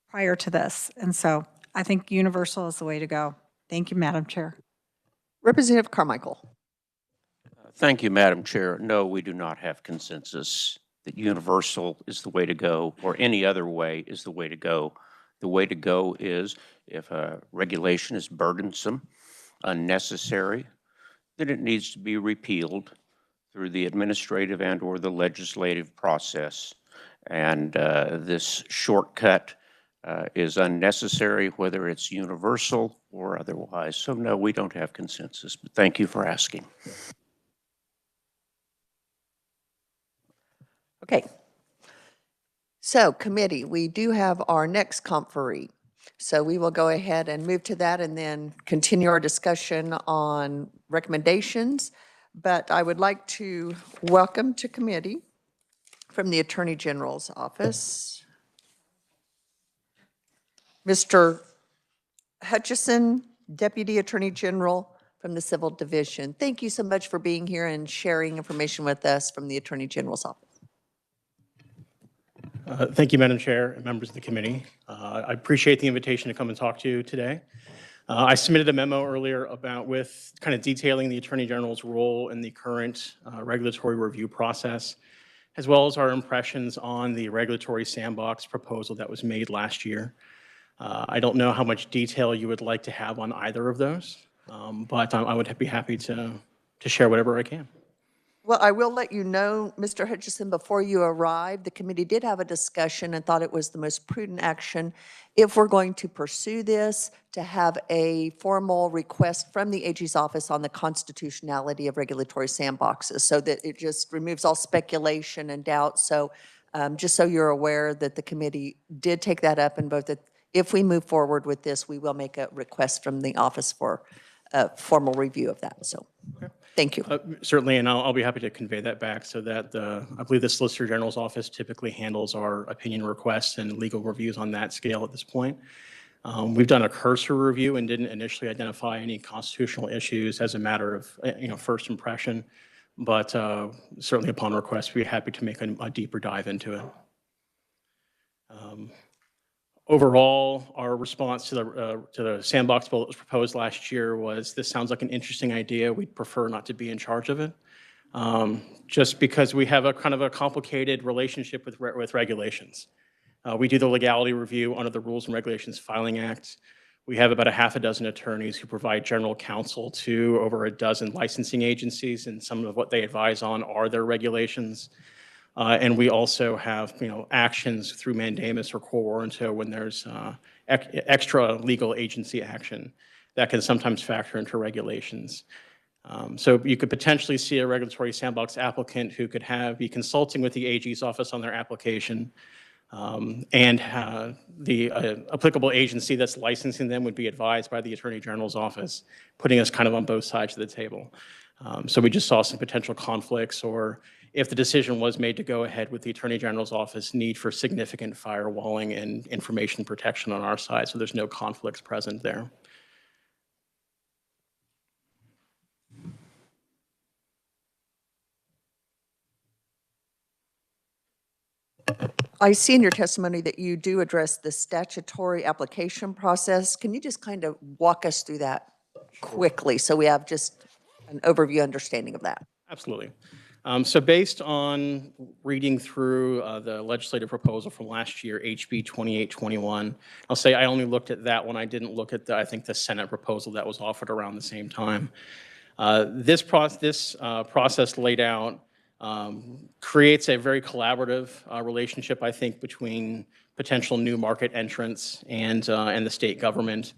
prior to this. And so I think universal is the way to go. Thank you, Madam Chair. Representative Carmichael. Thank you, Madam Chair. No, we do not have consensus that universal is the way to go or any other way is the way to go. The way to go is if a regulation is burdensome, unnecessary, then it needs to be repealed through the administrative and or the legislative process. And this shortcut is unnecessary, whether it's universal or otherwise. So no, we don't have consensus, but thank you for asking. Okay. So committee, we do have our next conferee. So we will go ahead and move to that and then continue our discussion on recommendations. But I would like to welcome to committee from the Attorney General's office, Mr. Hutchison, Deputy Attorney General from the Civil Division. Thank you so much for being here and sharing information with us from the Attorney General's office. Thank you, Madam Chair and members of the committee. I appreciate the invitation to come and talk to you today. I submitted a memo earlier with kind of detailing the Attorney General's role in the current regulatory review process, as well as our impressions on the regulatory sandbox proposal that was made last year. I don't know how much detail you would like to have on either of those, but I would be happy to share whatever I can. Well, I will let you know, Mr. Hutchison, before you arrived, the committee did have a discussion and thought it was the most prudent action, if we're going to pursue this, to have a formal request from the AG's office on the constitutionality of regulatory sandboxes, so that it just removes all speculation and doubt. So just so you're aware that the committee did take that up, and both if we move forward with this, we will make a request from the office for a formal review of that. So, thank you. Certainly, and I'll be happy to convey that back so that I believe the Solicitor General's office typically handles our opinion requests and legal reviews on that scale at this point. We've done a cursory review and didn't initially identify any constitutional issues as a matter of, first impression, but certainly upon request, we'd be happy to make a deeper dive into it. Overall, our response to the sandbox bill that was proposed last year was, this sounds like an interesting idea. We'd prefer not to be in charge of it, just because we have a kind of a complicated relationship with regulations. We do the legality review under the Rules and Regulations Filing Act. We have about a half a dozen attorneys who provide general counsel to over a dozen licensing agencies, and some of what they advise on are their regulations. And we also have, actions through mandamus or quo warranto when there's extra legal agency action that can sometimes factor into regulations. So you could potentially see a regulatory sandbox applicant who could be consulting with the AG's office on their application, and the applicable agency that's licensing them would be advised by the Attorney General's office, putting us kind of on both sides of the table. So we just saw some potential conflicts, or if the decision was made to go ahead with the Attorney General's office, need for significant firewalling and information protection on our side, so there's no conflicts present there. I see in your testimony that you do address the statutory application process. Can you just kind of walk us through that quickly so we have just an overview understanding of that? Absolutely. So based on reading through the legislative proposal from last year, HB 2821, I'll say I only looked at that one. I didn't look at I think the Senate proposal that was offered around the same time. This process laid out creates a very collaborative relationship, I think, between potential new market entrants and the state government.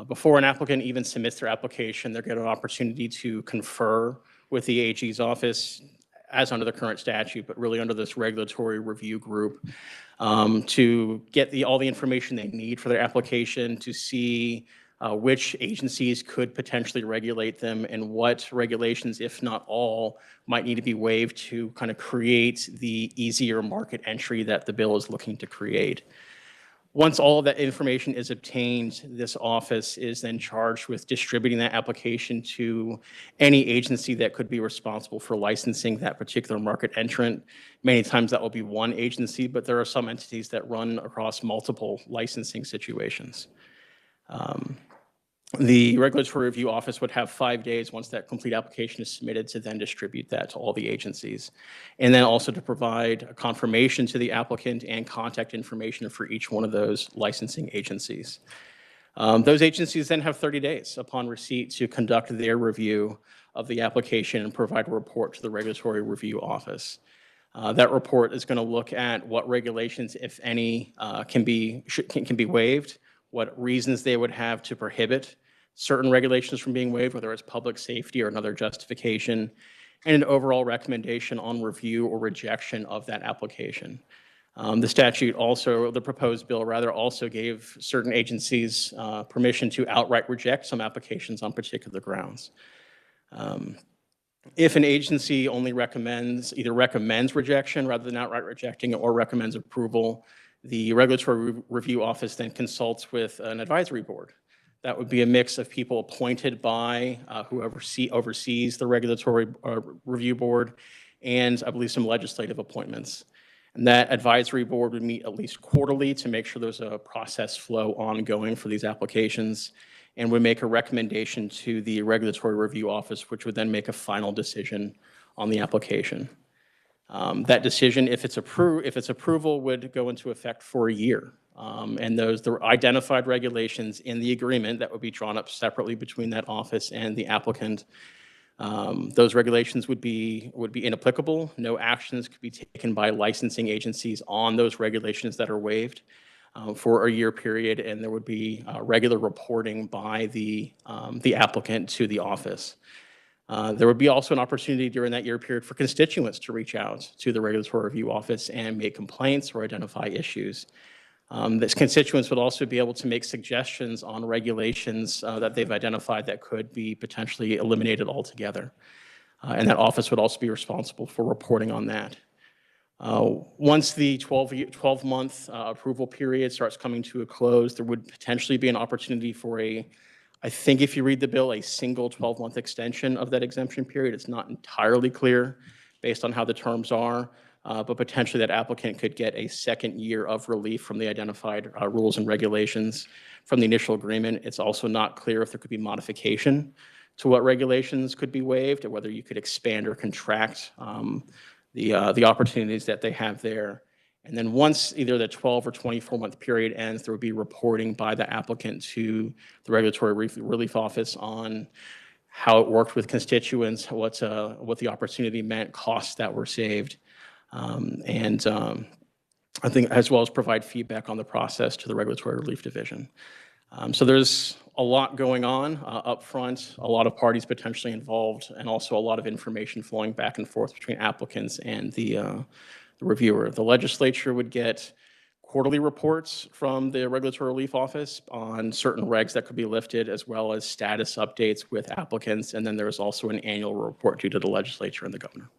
Before an applicant even submits their application, they're given an opportunity to confer with the AG's office, as under the current statute, but really under this regulatory review group, to get all the information they need for their application, to see which agencies could potentially regulate them and what regulations, if not all, might need to be waived to kind of create the easier market entry that the bill is looking to create. Once all of that information is obtained, this office is then charged with distributing that application to any agency that could be responsible for licensing that particular market entrant. Many times that will be one agency, but there are some entities that run across multiple licensing situations. The Regulatory Review Office would have 5 days once that complete application is submitted to then distribute that to all the agencies. And then also to provide a confirmation to the applicant and contact information for each one of those licensing agencies. Those agencies then have 30 days upon receipt to conduct their review of the application and provide a report to the Regulatory Review Office. That report is going to look at what regulations, if any, can be waived, what reasons they would have to prohibit certain regulations from being waived, whether it's public safety or another justification, and an overall recommendation on review or rejection of that application. The proposed bill rather also gave certain agencies permission to outright reject some applications on particular grounds. If an agency only either recommends rejection rather than outright rejecting it, or recommends approval, the Regulatory Review Office then consults with an advisory board. That would be a mix of people appointed by whoever oversees the Regulatory Review Board, and I believe some legislative appointments. And that advisory board would meet at least quarterly to make sure there's a process flow ongoing for these applications, and would make a recommendation to the Regulatory Review Office, which would then make a final decision on the application. That decision, if its approval, would go into effect for a year. And the identified regulations in the agreement that would be drawn up separately between that office and the applicant, those regulations would be inapplicable. No actions could be taken by licensing agencies on those regulations that are waived for a year period, and there would be regular reporting by the applicant to the office. There would be also an opportunity during that year period for constituents to reach out to the Regulatory Review Office and make complaints or identify issues. The constituents would also be able to make suggestions on regulations that they've identified that could be potentially eliminated altogether. And that office would also be responsible for reporting on that. Once the 12-month approval period starts coming to a close, there would potentially be an opportunity for I think if you read the bill, a single 12-month extension of that exemption period. It's not entirely clear based on how the terms are, but potentially that applicant could get a second year of relief from the identified rules and regulations from the initial agreement. It's also not clear if there could be modification to what regulations could be waived, or whether you could expand or contract the opportunities that they have there. And then once either the 12 or 24-month period ends, there would be reporting by the applicant to the Regulatory Relief Office on how it worked with constituents, what the opportunity meant, costs that were saved, I think as well as provide feedback on the process to the Regulatory Relief Division. So there's a lot going on up front, a lot of parties potentially involved, and also a lot of information flowing back and forth between applicants and the reviewer. The legislature would get quarterly reports from the Regulatory Relief Office on certain regs that could be lifted, as well as status updates with applicants. And then there's also an annual report due to the legislature and the governor.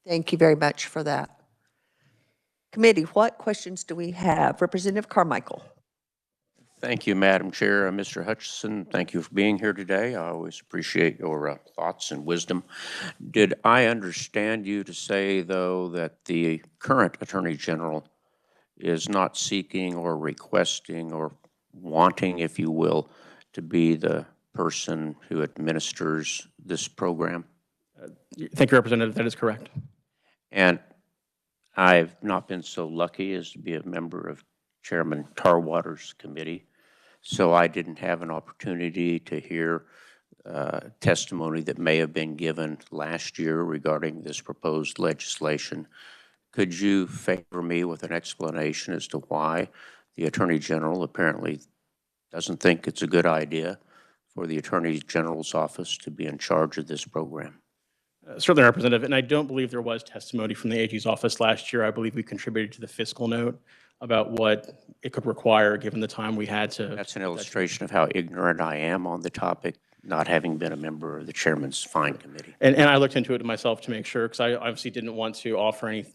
Thank you very much for that. Committee, what questions do we have? Representative Carmichael. Thank you, Madam Chair. Mr. Hutchison, thank you for being here today. I always appreciate your thoughts and wisdom. Did I understand you to say, though, that the current Attorney General is not seeking or requesting or wanting, if you will, to be the person who administers this program? Thank you, Representative. That is correct. And I've not been so lucky as to be a member of Chairman Tarwater's committee, so I didn't have an opportunity to hear testimony that may have been given last year regarding this proposed legislation. Could you favor me with an explanation as to why the Attorney General apparently doesn't think it's a good idea for the Attorney General's office to be in charge of this program? Certainly, Representative, and I don't believe there was testimony from the AG's office last year. I believe we contributed to the fiscal note about what it could require given the time we had to. That's an illustration of how ignorant I am on the topic, not having been a member of the Chairman's fine committee. And I looked into it myself to make sure, because I obviously didn't want to offer any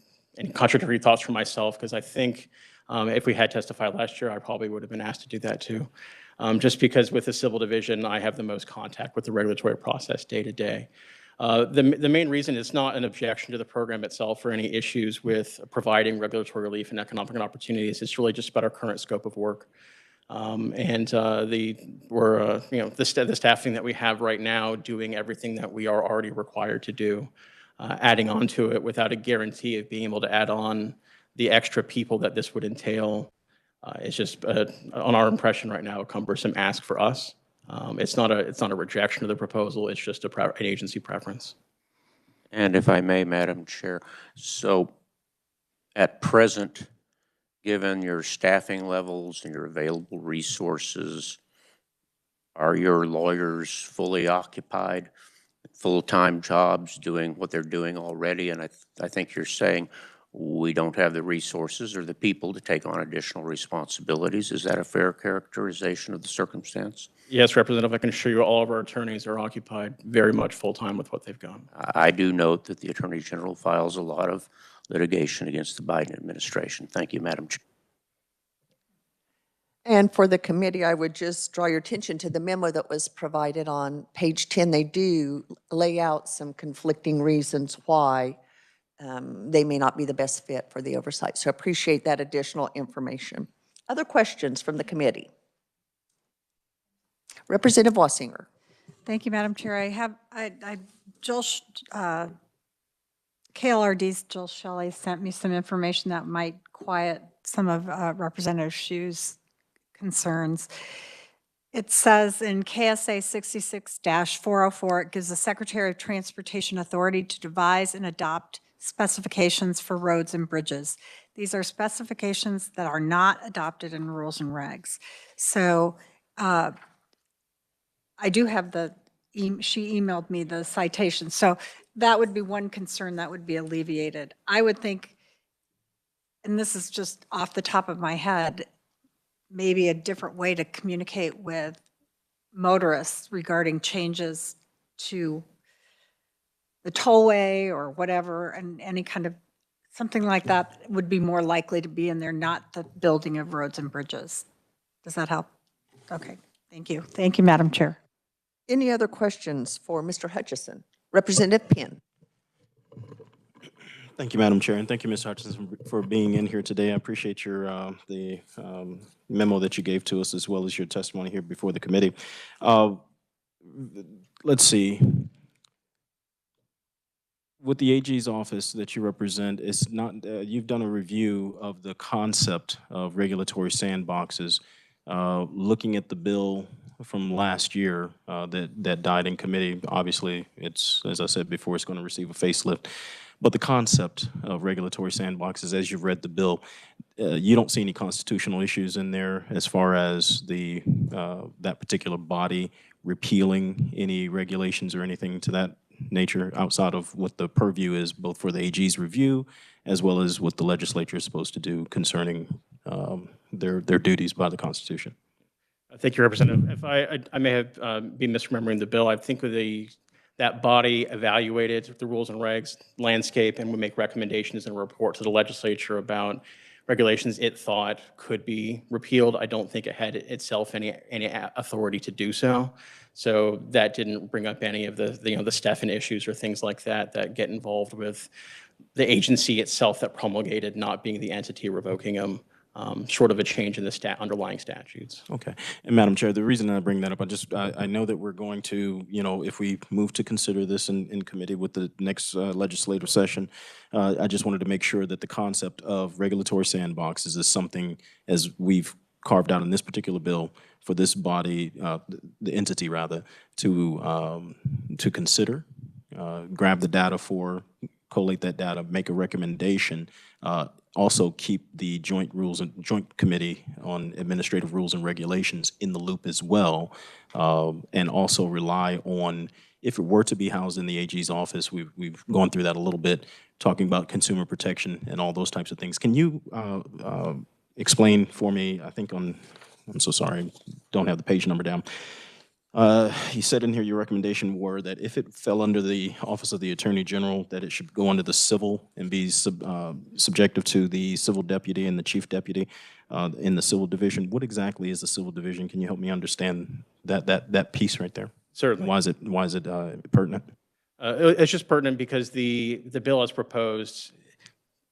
contradictory thoughts for myself, because I think if we had testified last year, I probably would have been asked to do that too. Just because with the Civil Division, I have the most contact with the regulatory process day to day. The main reason is not an objection to the program itself or any issues with providing regulatory relief and economic opportunities. It's really just about our current scope of work. The staffing that we have right now doing everything that we are already required to do, adding on to it without a guarantee of being able to add on the extra people that this would entail. It's just, on our impression right now, a cumbersome ask for us. It's not a rejection of the proposal. It's just an agency preference. And if I may, Madam Chair, so at present, given your staffing levels and your available resources, are your lawyers fully occupied, full-time jobs, doing what they're doing already? And I think you're saying we don't have the resources or the people to take on additional responsibilities. Is that a fair characterization of the circumstance? Yes, Representative, I can assure you all of our attorneys are occupied very much full-time with what they've got. I do note that the Attorney General files a lot of litigation against the Biden administration. Thank you, Madam Chair. And for the committee, I would just draw your attention to the memo that was provided on page 10. They do lay out some conflicting reasons why they may not be the best fit for the oversight. So I appreciate that additional information. Other questions from the committee? Representative Wassinger. Thank you, Madam Chair. KLRD's Jill Shelley sent me some information that might quiet some of Representative Shu's concerns. It says in KSA 66-404, it gives the Secretary of Transportation authority to devise and adopt specifications for roads and bridges. These are specifications that are not adopted in rules and regs. So I do have she emailed me the citation. So that would be one concern that would be alleviated. I would think and this is just off the top of my head, maybe a different way to communicate with motorists regarding changes to the tollway or whatever, and any kind of, something like that would be more likely to be in there, not the building of roads and bridges. Does that help? Okay, thank you. Thank you, Madam Chair. Any other questions for Mr. Hutchison? Representative Penn. Thank you, Madam Chair, and thank you, Ms. Hutchinson, for being in here today. I appreciate your memo that you gave to us, as well as your testimony here before the committee. Let's see. With the AG's office that you represent, it's not, you've done a review of the concept of regulatory sandboxes. Looking at the bill from last year that died in committee, obviously, it's, as I said before, it's going to receive a facelift. But the concept of regulatory sandboxes, as you've read the bill, you don't see any constitutional issues in there as far as the that particular body repealing any regulations or anything to that nature outside of what the purview is, both for the AG's review as well as what the legislature is supposed to do concerning their duties by the Constitution. Thank you, Representative. If I may have been misremembering the bill, I think with that body evaluated the rules and regs landscape and would make recommendations and report to the legislature about regulations it thought could be repealed. I don't think it had itself any authority to do so. So that didn't bring up any of the Stefan issues or things like that that get involved with the agency itself that promulgated not being the entity revoking them. Short of a change in the underlying statutes. Okay. And Madam Chair, the reason I bring that up, I know that we're going to, if we move to consider this in committee with the next legislative session, I just wanted to make sure that the concept of regulatory sandboxes is something, as we've carved out in this particular bill, for this body, the entity rather, to consider, grab the data collate that data, make a recommendation, also keep the joint committee on administrative rules and regulations in the loop as well, and also rely on, if it were to be housed in the AG's office, we've gone through that a little bit, talking about consumer protection and all those types of things. Can you explain for me, I think I'm so sorry, don't have the page number down. You said in here your recommendation were that if it fell under the Office of the Attorney General, that it should go under the civil and be subjective to the civil deputy and the chief deputy in the civil division. What exactly is the civil division? Can you help me understand that piece right there? Certainly. Why is it pertinent? It's just pertinent because the bill as proposed,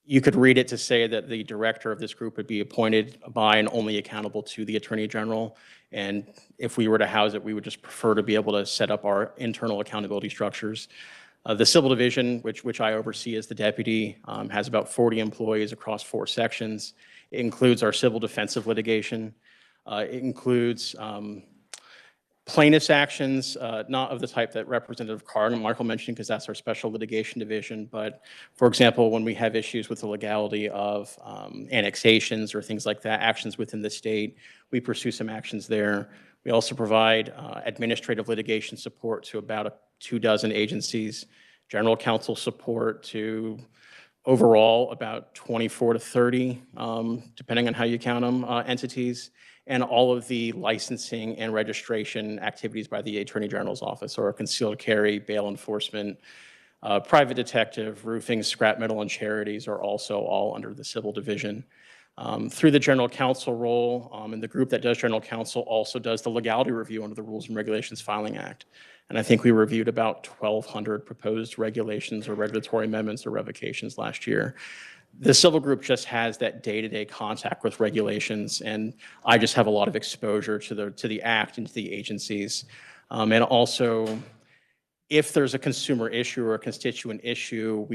you could read it to say that the director of this group would be appointed by and only accountable to the Attorney General. And if we were to house it, we would just prefer to be able to set up our internal accountability structures. The Civil Division, which I oversee as the deputy, has about 40 employees across 4 sections. It includes our civil defensive litigation. It includes plaintiff's actions, not of the type that Representative Markle mentioned, because that's our special litigation division. But for example, when we have issues with the legality of annexations or things like that, actions within the state, we pursue some actions there. We also provide administrative litigation support to about 24 agencies, general counsel support to overall about 24 to 30, depending on how you count them, entities, and all of the licensing and registration activities by the Attorney General's office, or concealed carry, bail enforcement, private detective, roofing, scrap metal, and charities are also all under the Civil Division. Through the General Counsel role, and the group that does General Counsel also does the legality review under the Rules and Regulations Filing Act. And I think we reviewed about 1,200 proposed regulations or regulatory amendments or revocations last year. The civil group just has that day-to-day contact with regulations, and I just have a lot of exposure to the act and to the agencies. And also, if there's a consumer issue or a constituent issue,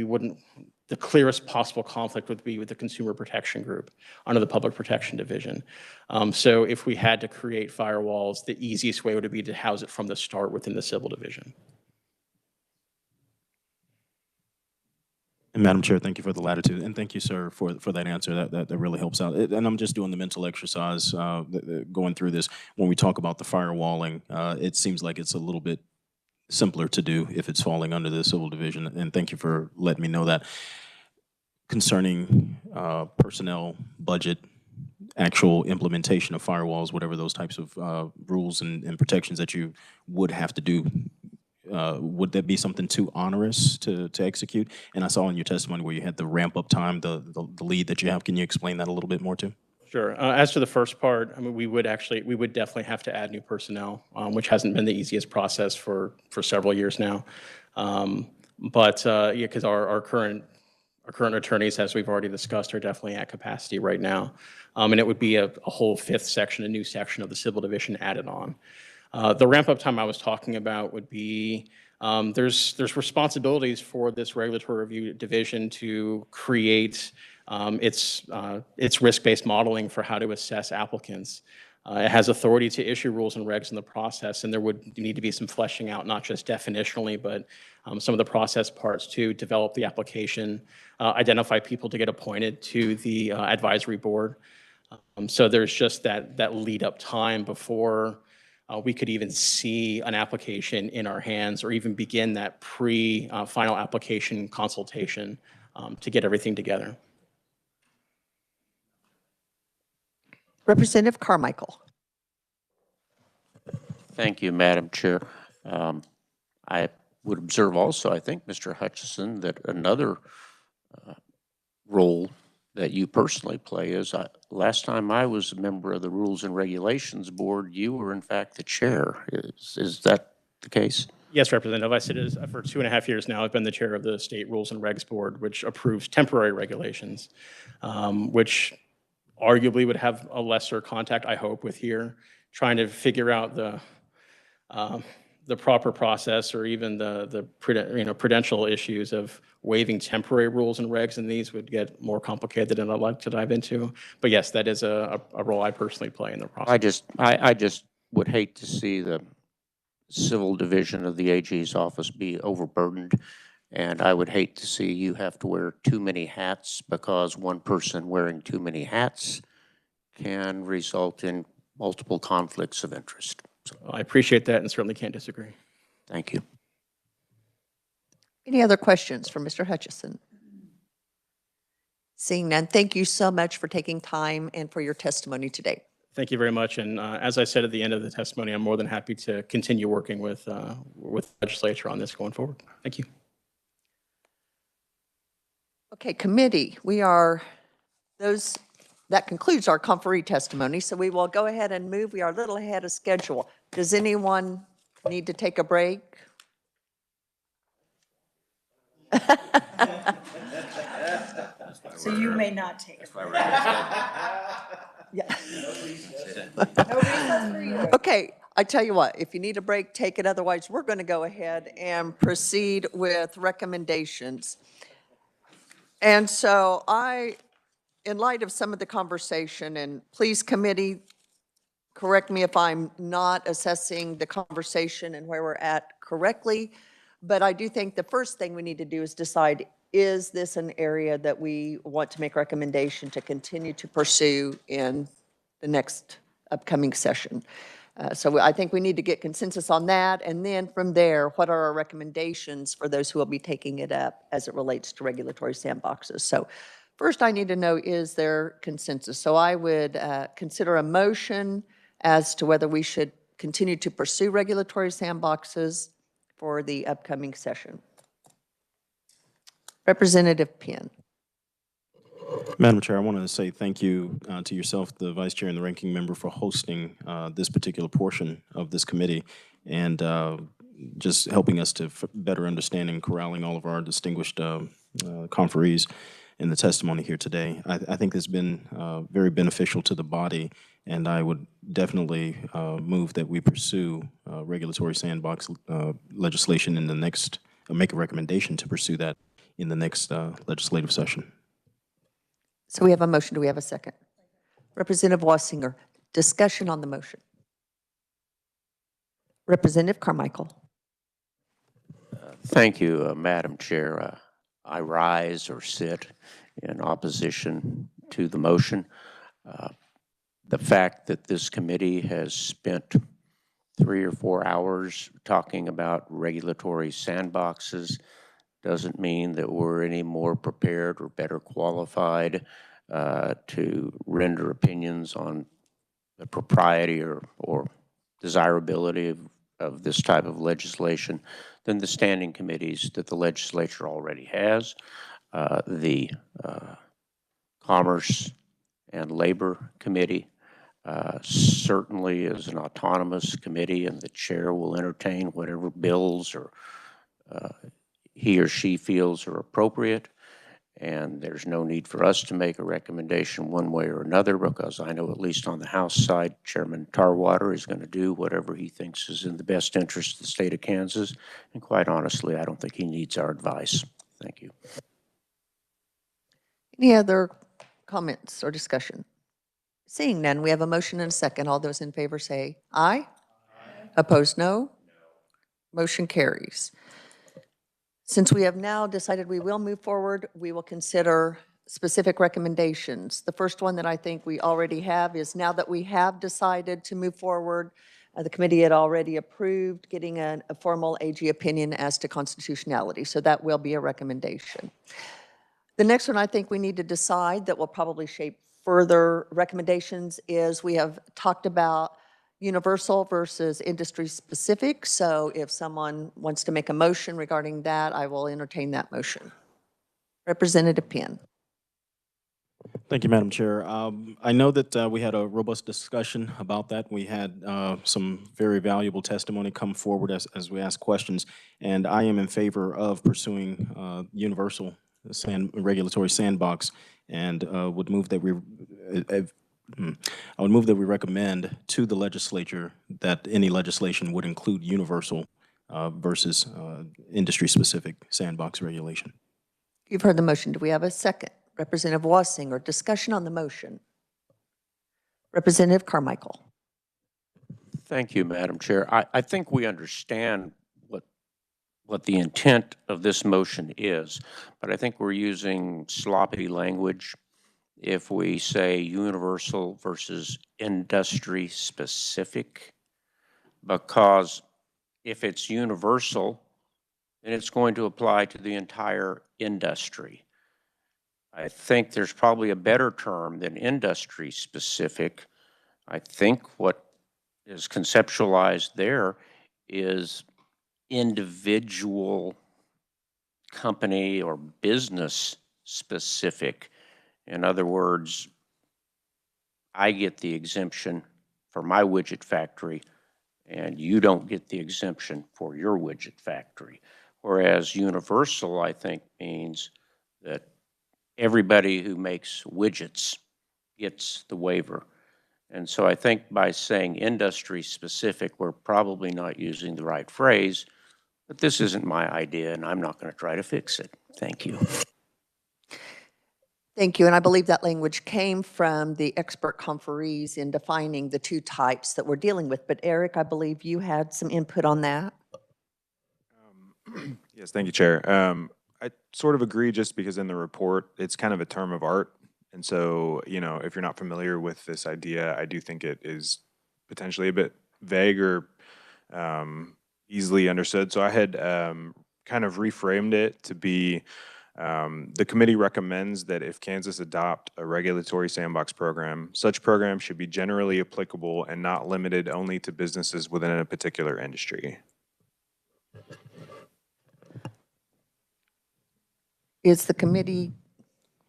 the clearest possible conflict would be with the Consumer Protection Group under the Public Protection Division. So if we had to create firewalls, the easiest way would be to house it from the start within the Civil Division. And Madam Chair, thank you for the latitude, and thank you, sir, for that answer. That really helps out. And I'm just doing the mental exercise going through this. When we talk about the firewalling, it seems like it's a little bit simpler to do if it's falling under the Civil Division, and thank you for letting me know that. concerning personnel, budget, actual implementation of firewalls, whatever those types of rules and protections that you would have to do. Would that be something too onerous to execute? And I saw in your testimony where you had the ramp up time, the lead that you have. Can you explain that a little bit more too? Sure. As to the first part, I mean, we would definitely have to add new personnel, which hasn't been the easiest process for several years now. Yeah, because our current attorneys, as we've already discussed, are definitely at capacity right now. And it would be a whole fifth section, a new section of the civil division added on. The ramp-up time I was talking about would be, there's responsibilities for this regulatory review division to create its risk-based modeling for how to assess applicants. It has authority to issue rules and regs in the process, and there would need to be some fleshing out, not just definitionally, but some of the process parts to develop the application, identify people to get appointed to the advisory board. So there's just that lead-up time before we could even see an application in our hands or even begin that final application consultation to get everything together. Representative Carmichael. Thank you, Madam Chair. I would observe also, I think, Mr. Hutchison, that another role that you personally play is, last time I was a member of the Rules and Regulations Board, you were in fact the chair. Is that the case? Yes, Representative. I sit as, for 2.5 years now, I've been the chair of the State Rules and Regs Board, which approves temporary regulations, which arguably would have a lesser contact, I hope, with here, trying to figure out the proper process or even the prudential issues of waiving temporary rules and regs, and these would get more complicated than I'd like to dive into. But yes, that is a role I personally play in the process. I just would hate to see the civil division of the AG's office be overburdened, and I would hate to see you have to wear too many hats, because one person wearing too many hats can result in multiple conflicts of interest. So I appreciate that and certainly can't disagree. Thank you. Any other questions for Mr. Hutchison? Seeing none, thank you so much for taking time and for your testimony today. Thank you very much. And as I said at the end of the testimony, I'm more than happy to continue working with the legislature on this going forward. Thank you. Okay, committee, that concludes our conferee testimony, so we will go ahead and move. We are a little ahead of schedule. Does anyone need to take a break? So you may not take it. Yeah. Okay, I tell you what, if you need a break, take it. Otherwise, we're going to go ahead and proceed with recommendations. And so in light of some of the conversation, and please, committee, correct me if I'm not assessing the conversation and where we're at correctly, but I do think the first thing we need to do is decide, is this an area that we want to make recommendation to continue to pursue in the next upcoming session? So I think we need to get consensus on that, and then from there, what are our recommendations for those who will be taking it up as it relates to regulatory sandboxes? So first, I need to know, is there consensus? So I would consider a motion as to whether we should continue to pursue regulatory sandboxes for the upcoming session. Representative Penn. Madam Chair, I want to say thank you to yourself, the Vice Chair and the Ranking Member, for hosting this particular portion of this committee and just helping us to better understand and corralling all of our distinguished conferees in the testimony here today. I think it's been very beneficial to the body, and I would definitely move that we pursue regulatory sandbox legislation in the next, make a recommendation to pursue that in the next legislative session. So we have a motion. Do we have a second? Representative Wassinger, discussion on the motion. Representative Carmichael. Thank you, Madam Chair. I rise or sit in opposition to the motion. The fact that this committee has spent 3 or 4 hours talking about regulatory sandboxes doesn't mean that we're any more prepared or better qualified to render opinions on the propriety or desirability of this type of legislation than the standing committees that the legislature already has. The Commerce and Labor Committee certainly is an autonomous committee, and the chair will entertain whatever bills or he or she feels are appropriate. And there's no need for us to make a recommendation one way or another, because I know at least on the House side, Chairman Tarwater is going to do whatever he thinks is in the best interest of the state of Kansas. And quite honestly, I don't think he needs our advice. Thank you. Any other comments or discussion? Seeing none, we have a motion and a second. All those in favor say aye. Opposed, no. Motion carries. Since we have now decided we will move forward, we will consider specific recommendations. The first one that I think we already have is, now that we have decided to move forward, the committee had already approved getting a formal AG opinion as to constitutionality, so that will be a recommendation. The next one I think we need to decide that will probably shape further recommendations is, we have talked about universal versus industry specific. So if someone wants to make a motion regarding that, I will entertain that motion. Representative Penn. Thank you, Madam Chair. I know that we had a robust discussion about that. We had some very valuable testimony come forward as we asked questions, and I am in favor of pursuing universal regulatory sandbox, and would move that I would move that we recommend to the legislature that any legislation would include universal versus industry-specific sandbox regulation. You've heard the motion. Do we have a second? Representative Wassinger, discussion on the motion. Representative Carmichael. Thank you, Madam Chair. I think we understand what the intent of this motion is, but I think we're using sloppy language if we say universal versus industry specific, because if it's universal, then it's going to apply to the entire industry. I think there's probably a better term than industry specific. I think what is conceptualized there is individual company or business specific. In other words, I get the exemption for my widget factory, and you don't get the exemption for your widget factory. Whereas universal, I think, means that everybody who makes widgets gets the waiver. And so I think by saying industry specific, we're probably not using the right phrase, but this isn't my idea, and I'm not going to try to fix it. Thank you. Thank you, and I believe that language came from the expert conferees in defining the two types that we're dealing with. But Eric, I believe you had some input on that. Yes, thank you, Chair. I sort of agree, just because in the report, it's kind of a term of art. And so, you know, if you're not familiar with this idea, I do think it is potentially a bit vague or easily understood. So I had kind of reframed it to be, the committee recommends that if Kansas adopt a regulatory sandbox program, such program should be generally applicable and not limited only to businesses within a particular industry. Is the committee,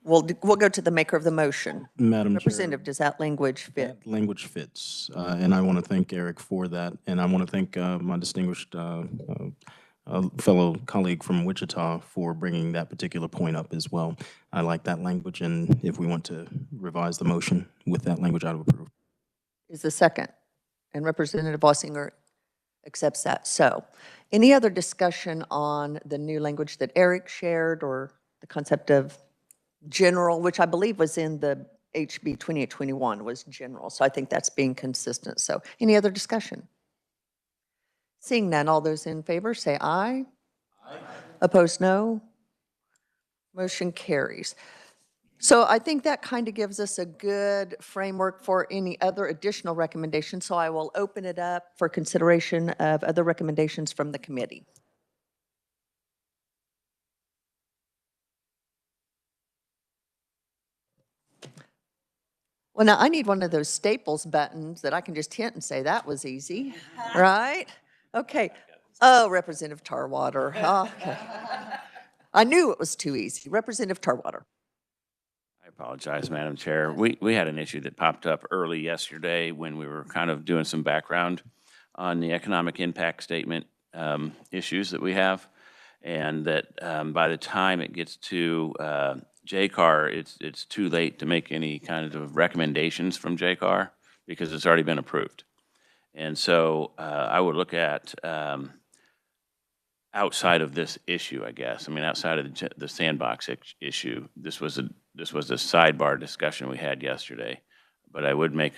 we'll go to the maker of the motion. Madam Chair, Representative, does that language fit? that language fits, and I want to thank Eric for that, and I want to thank my distinguished fellow colleague from Wichita for bringing that particular point up as well. I like that language, and if we want to revise the motion with that language, I would approve. Is the second, and Representative Bossinger accepts that. So, any other discussion on the new language that Eric shared, or the concept of general, which I believe was in the HB 2821, was general. So I think that's being consistent. So any other discussion? Seeing none, all those in favor say aye. Aye. Opposed, no. Motion carries. So I think that kind of gives us a good framework for any other additional recommendations. So I will open it up for consideration of other recommendations from the committee. Well, now I need one of those Staples buttons that I can just hit and say that was easy, right? Okay. Oh, Representative Tarwater. Okay. I knew it was too easy. Representative Tarwater. I apologize, Madam Chair. We had an issue that popped up early yesterday when we were kind of doing some background on the economic impact statement issues that we have. And that by the time it gets to JCAR, it's too late to make any kind of recommendations from JCAR because it's already been approved. And so I would look at outside of this issue, I guess. I mean, outside of the sandbox issue, this was a sidebar discussion we had yesterday. But I would like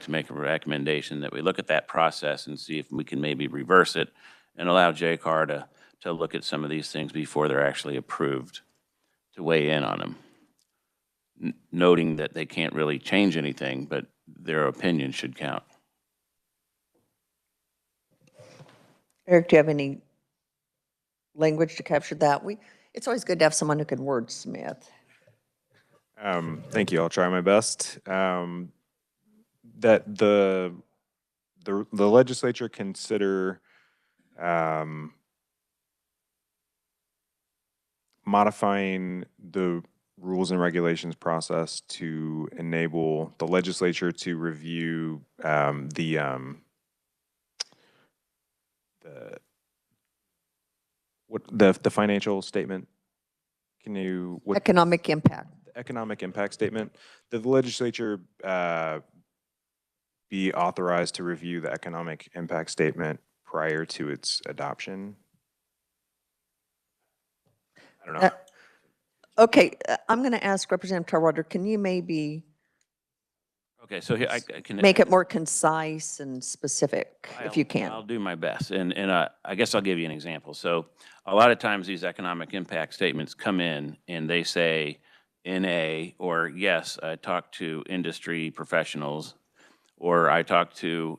to make a recommendation that we look at that process and see if we can maybe reverse it and allow JCAR to look at some of these things before they're actually approved, to weigh in on them, noting that they can't really change anything, but their opinion should count. Eric, do you have any language to capture that? It's always good to have someone who can wordsmith. Thank you. I'll try my best. That the legislature consider modifying the rules and regulations process to enable the legislature to review the financial statement. Can you Economic impact. Economic impact statement? Did the legislature be authorized to review the economic impact statement prior to its adoption? I don't know. Okay, I'm going to ask Representative Tarwater, can you maybe Okay, so here I can make it more concise and specific, if you can? I'll do my best, and I guess I'll give you an example. So a lot of times these economic impact statements come in and they say NA, or yes, I talked to industry professionals, or I talked to,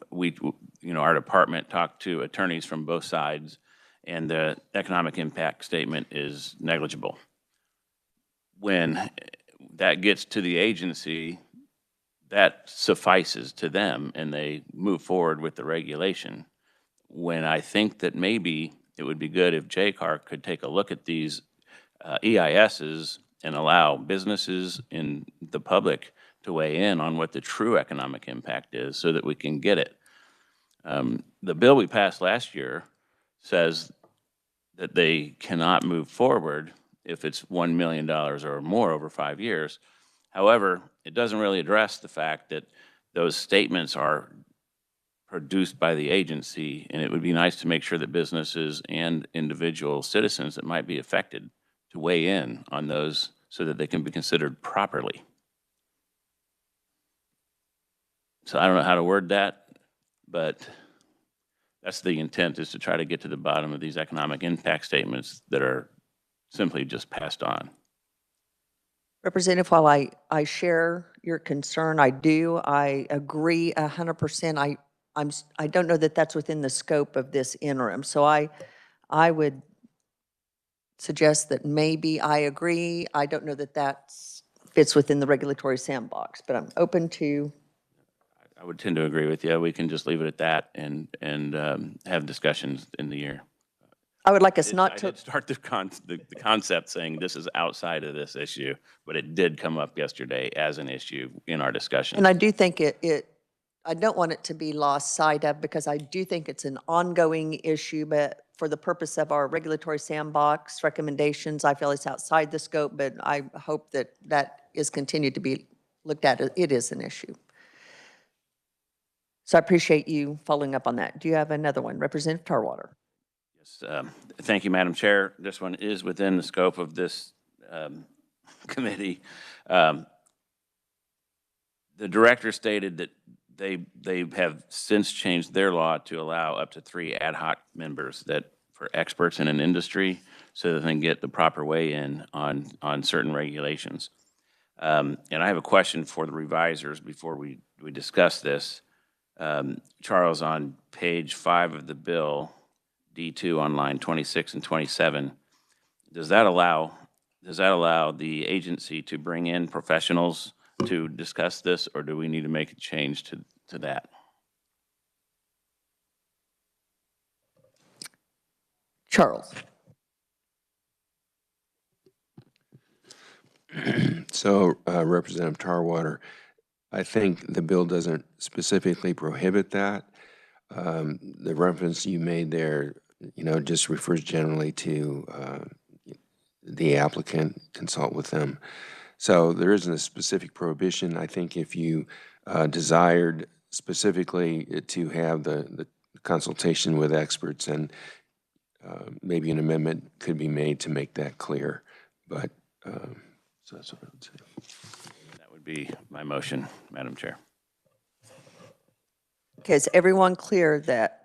our department talked to attorneys from both sides, and the economic impact statement is negligible. When that gets to the agency, that suffices to them and they move forward with the regulation. When I think that maybe it would be good if JCAR could take a look at these EISs and allow businesses and the public to weigh in on what the true economic impact is so that we can get it. The bill we passed last year says that they cannot move forward if it's $1 million or more over 5 years. However, it doesn't really address the fact that those statements are produced by the agency, and it would be nice to make sure that businesses and individual citizens that might be affected to weigh in on those so that they can be considered properly. So I don't know how to word that, but that's the intent, is to try to get to the bottom of these economic impact statements that are simply just passed on. Representative, while I share your concern, I agree 100%. I don't know that that's within the scope of this interim. So I would suggest that maybe I agree. I don't know that that fits within the regulatory sandbox, but I'm open to. I would tend to agree with you. We can just leave it at that and have discussions in the year. I would like us not to. I did start the concept saying this is outside of this issue, but it did come up yesterday as an issue in our discussion. And I do think I don't want it to be lost sight of, because I do think it's an ongoing issue, but for the purpose of our regulatory sandbox recommendations, I feel it's outside the scope, but I hope that that is continued to be looked at. It is an issue. So I appreciate you following up on that. Do you have another one? Representative Tarwater. Yes, thank you, Madam Chair. This one is within the scope of this committee. The director stated that they have since changed their law to allow up to 3 ad hoc members for experts in an industry so that they can get the proper weigh in on certain regulations. And I have a question for the revisers before we discuss this. Charles, on page 5 of the bill, D2 on line 26 and 27, does that allow the agency to bring in professionals to discuss this, or do we need to make a change to that? Charles? So, Representative Tarwater, I think the bill doesn't specifically prohibit that. The reference you made there, just refers generally to the applicant, consult with them. So there isn't a specific prohibition. I think if you desired specifically to have the consultation with experts, and maybe an amendment could be made to make that clear. But, so that's what I would say. That would be my motion, Madam Chair. Okay, is everyone clear that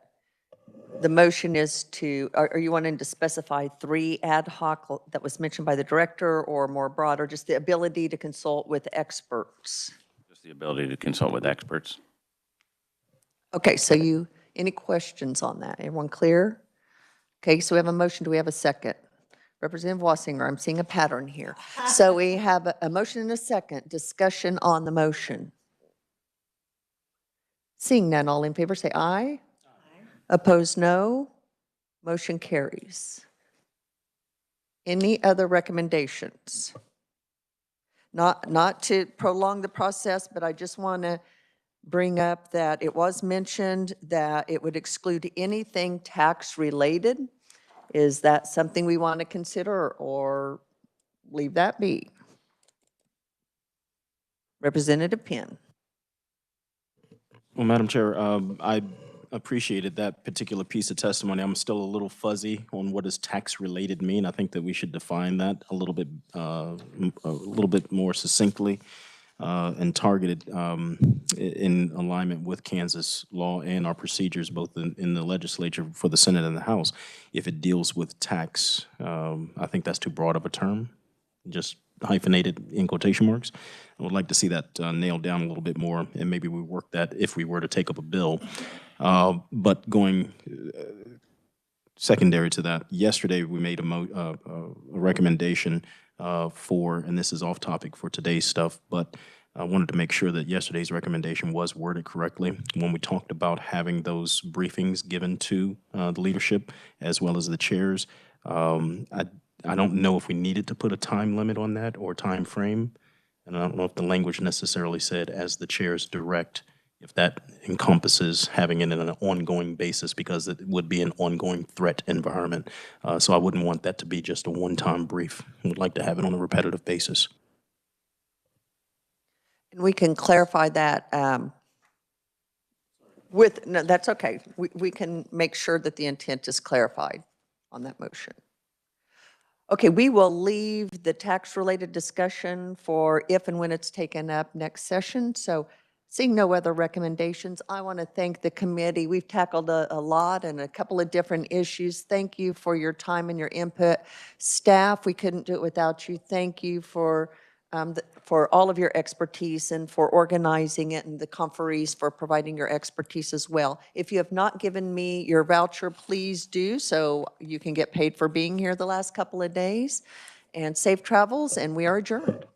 the motion is to, are you wanting to specify 3 ad hoc that was mentioned by the director, or more broad, or just the ability to consult with experts? Just the ability to consult with experts. Okay, so any questions on that? Everyone clear? Okay, so we have a motion. Do we have a second? Representative Wassinger, I'm seeing a pattern here. So we have a motion and a second. Discussion on the motion. Seeing none, all in favor say aye. Opposed, no. Motion carries. Any other recommendations? Not to prolong the process, but I just want to bring up that it was mentioned that it would exclude anything tax-related. Is that something we want to consider, or leave that be? Representative Penn. Well, Madam Chair, I appreciated that particular piece of testimony. I'm still a little fuzzy on what does tax-related mean. I think that we should define that a little bit more succinctly and targeted in alignment with Kansas law and our procedures, both in the legislature for the Senate and the House. If it deals with tax, I think that's too broad of a term, just hyphenated in quotation marks. I would like to see that nailed down a little bit more, and maybe we work that if we were to take up a bill. But going secondary to that, yesterday we made a recommendation for, and this is off topic for today's stuff, but I wanted to make sure that yesterday's recommendation was worded correctly when we talked about having those briefings given to the leadership as well as the chairs. I don't know if we needed to put a time limit on that or time frame. And I don't know if the language necessarily said as the chairs direct, if that encompasses having it on an ongoing basis, because it would be an ongoing threat environment. So I wouldn't want that to be just a one-time brief. I would like to have it on a repetitive basis. And we can clarify that no, that's okay. We can make sure that the intent is clarified on that motion. Okay, we will leave the tax-related discussion for if and when it's taken up next session. So seeing no other recommendations, I want to thank the committee. We've tackled a lot and a couple of different issues. Thank you for your time and your input. Staff, we couldn't do it without you. Thank you for all of your expertise and for organizing it, and the conferees for providing your expertise as well. If you have not given me your voucher, please do, so you can get paid for being here the last couple of days. And safe travels, and we are adjourned.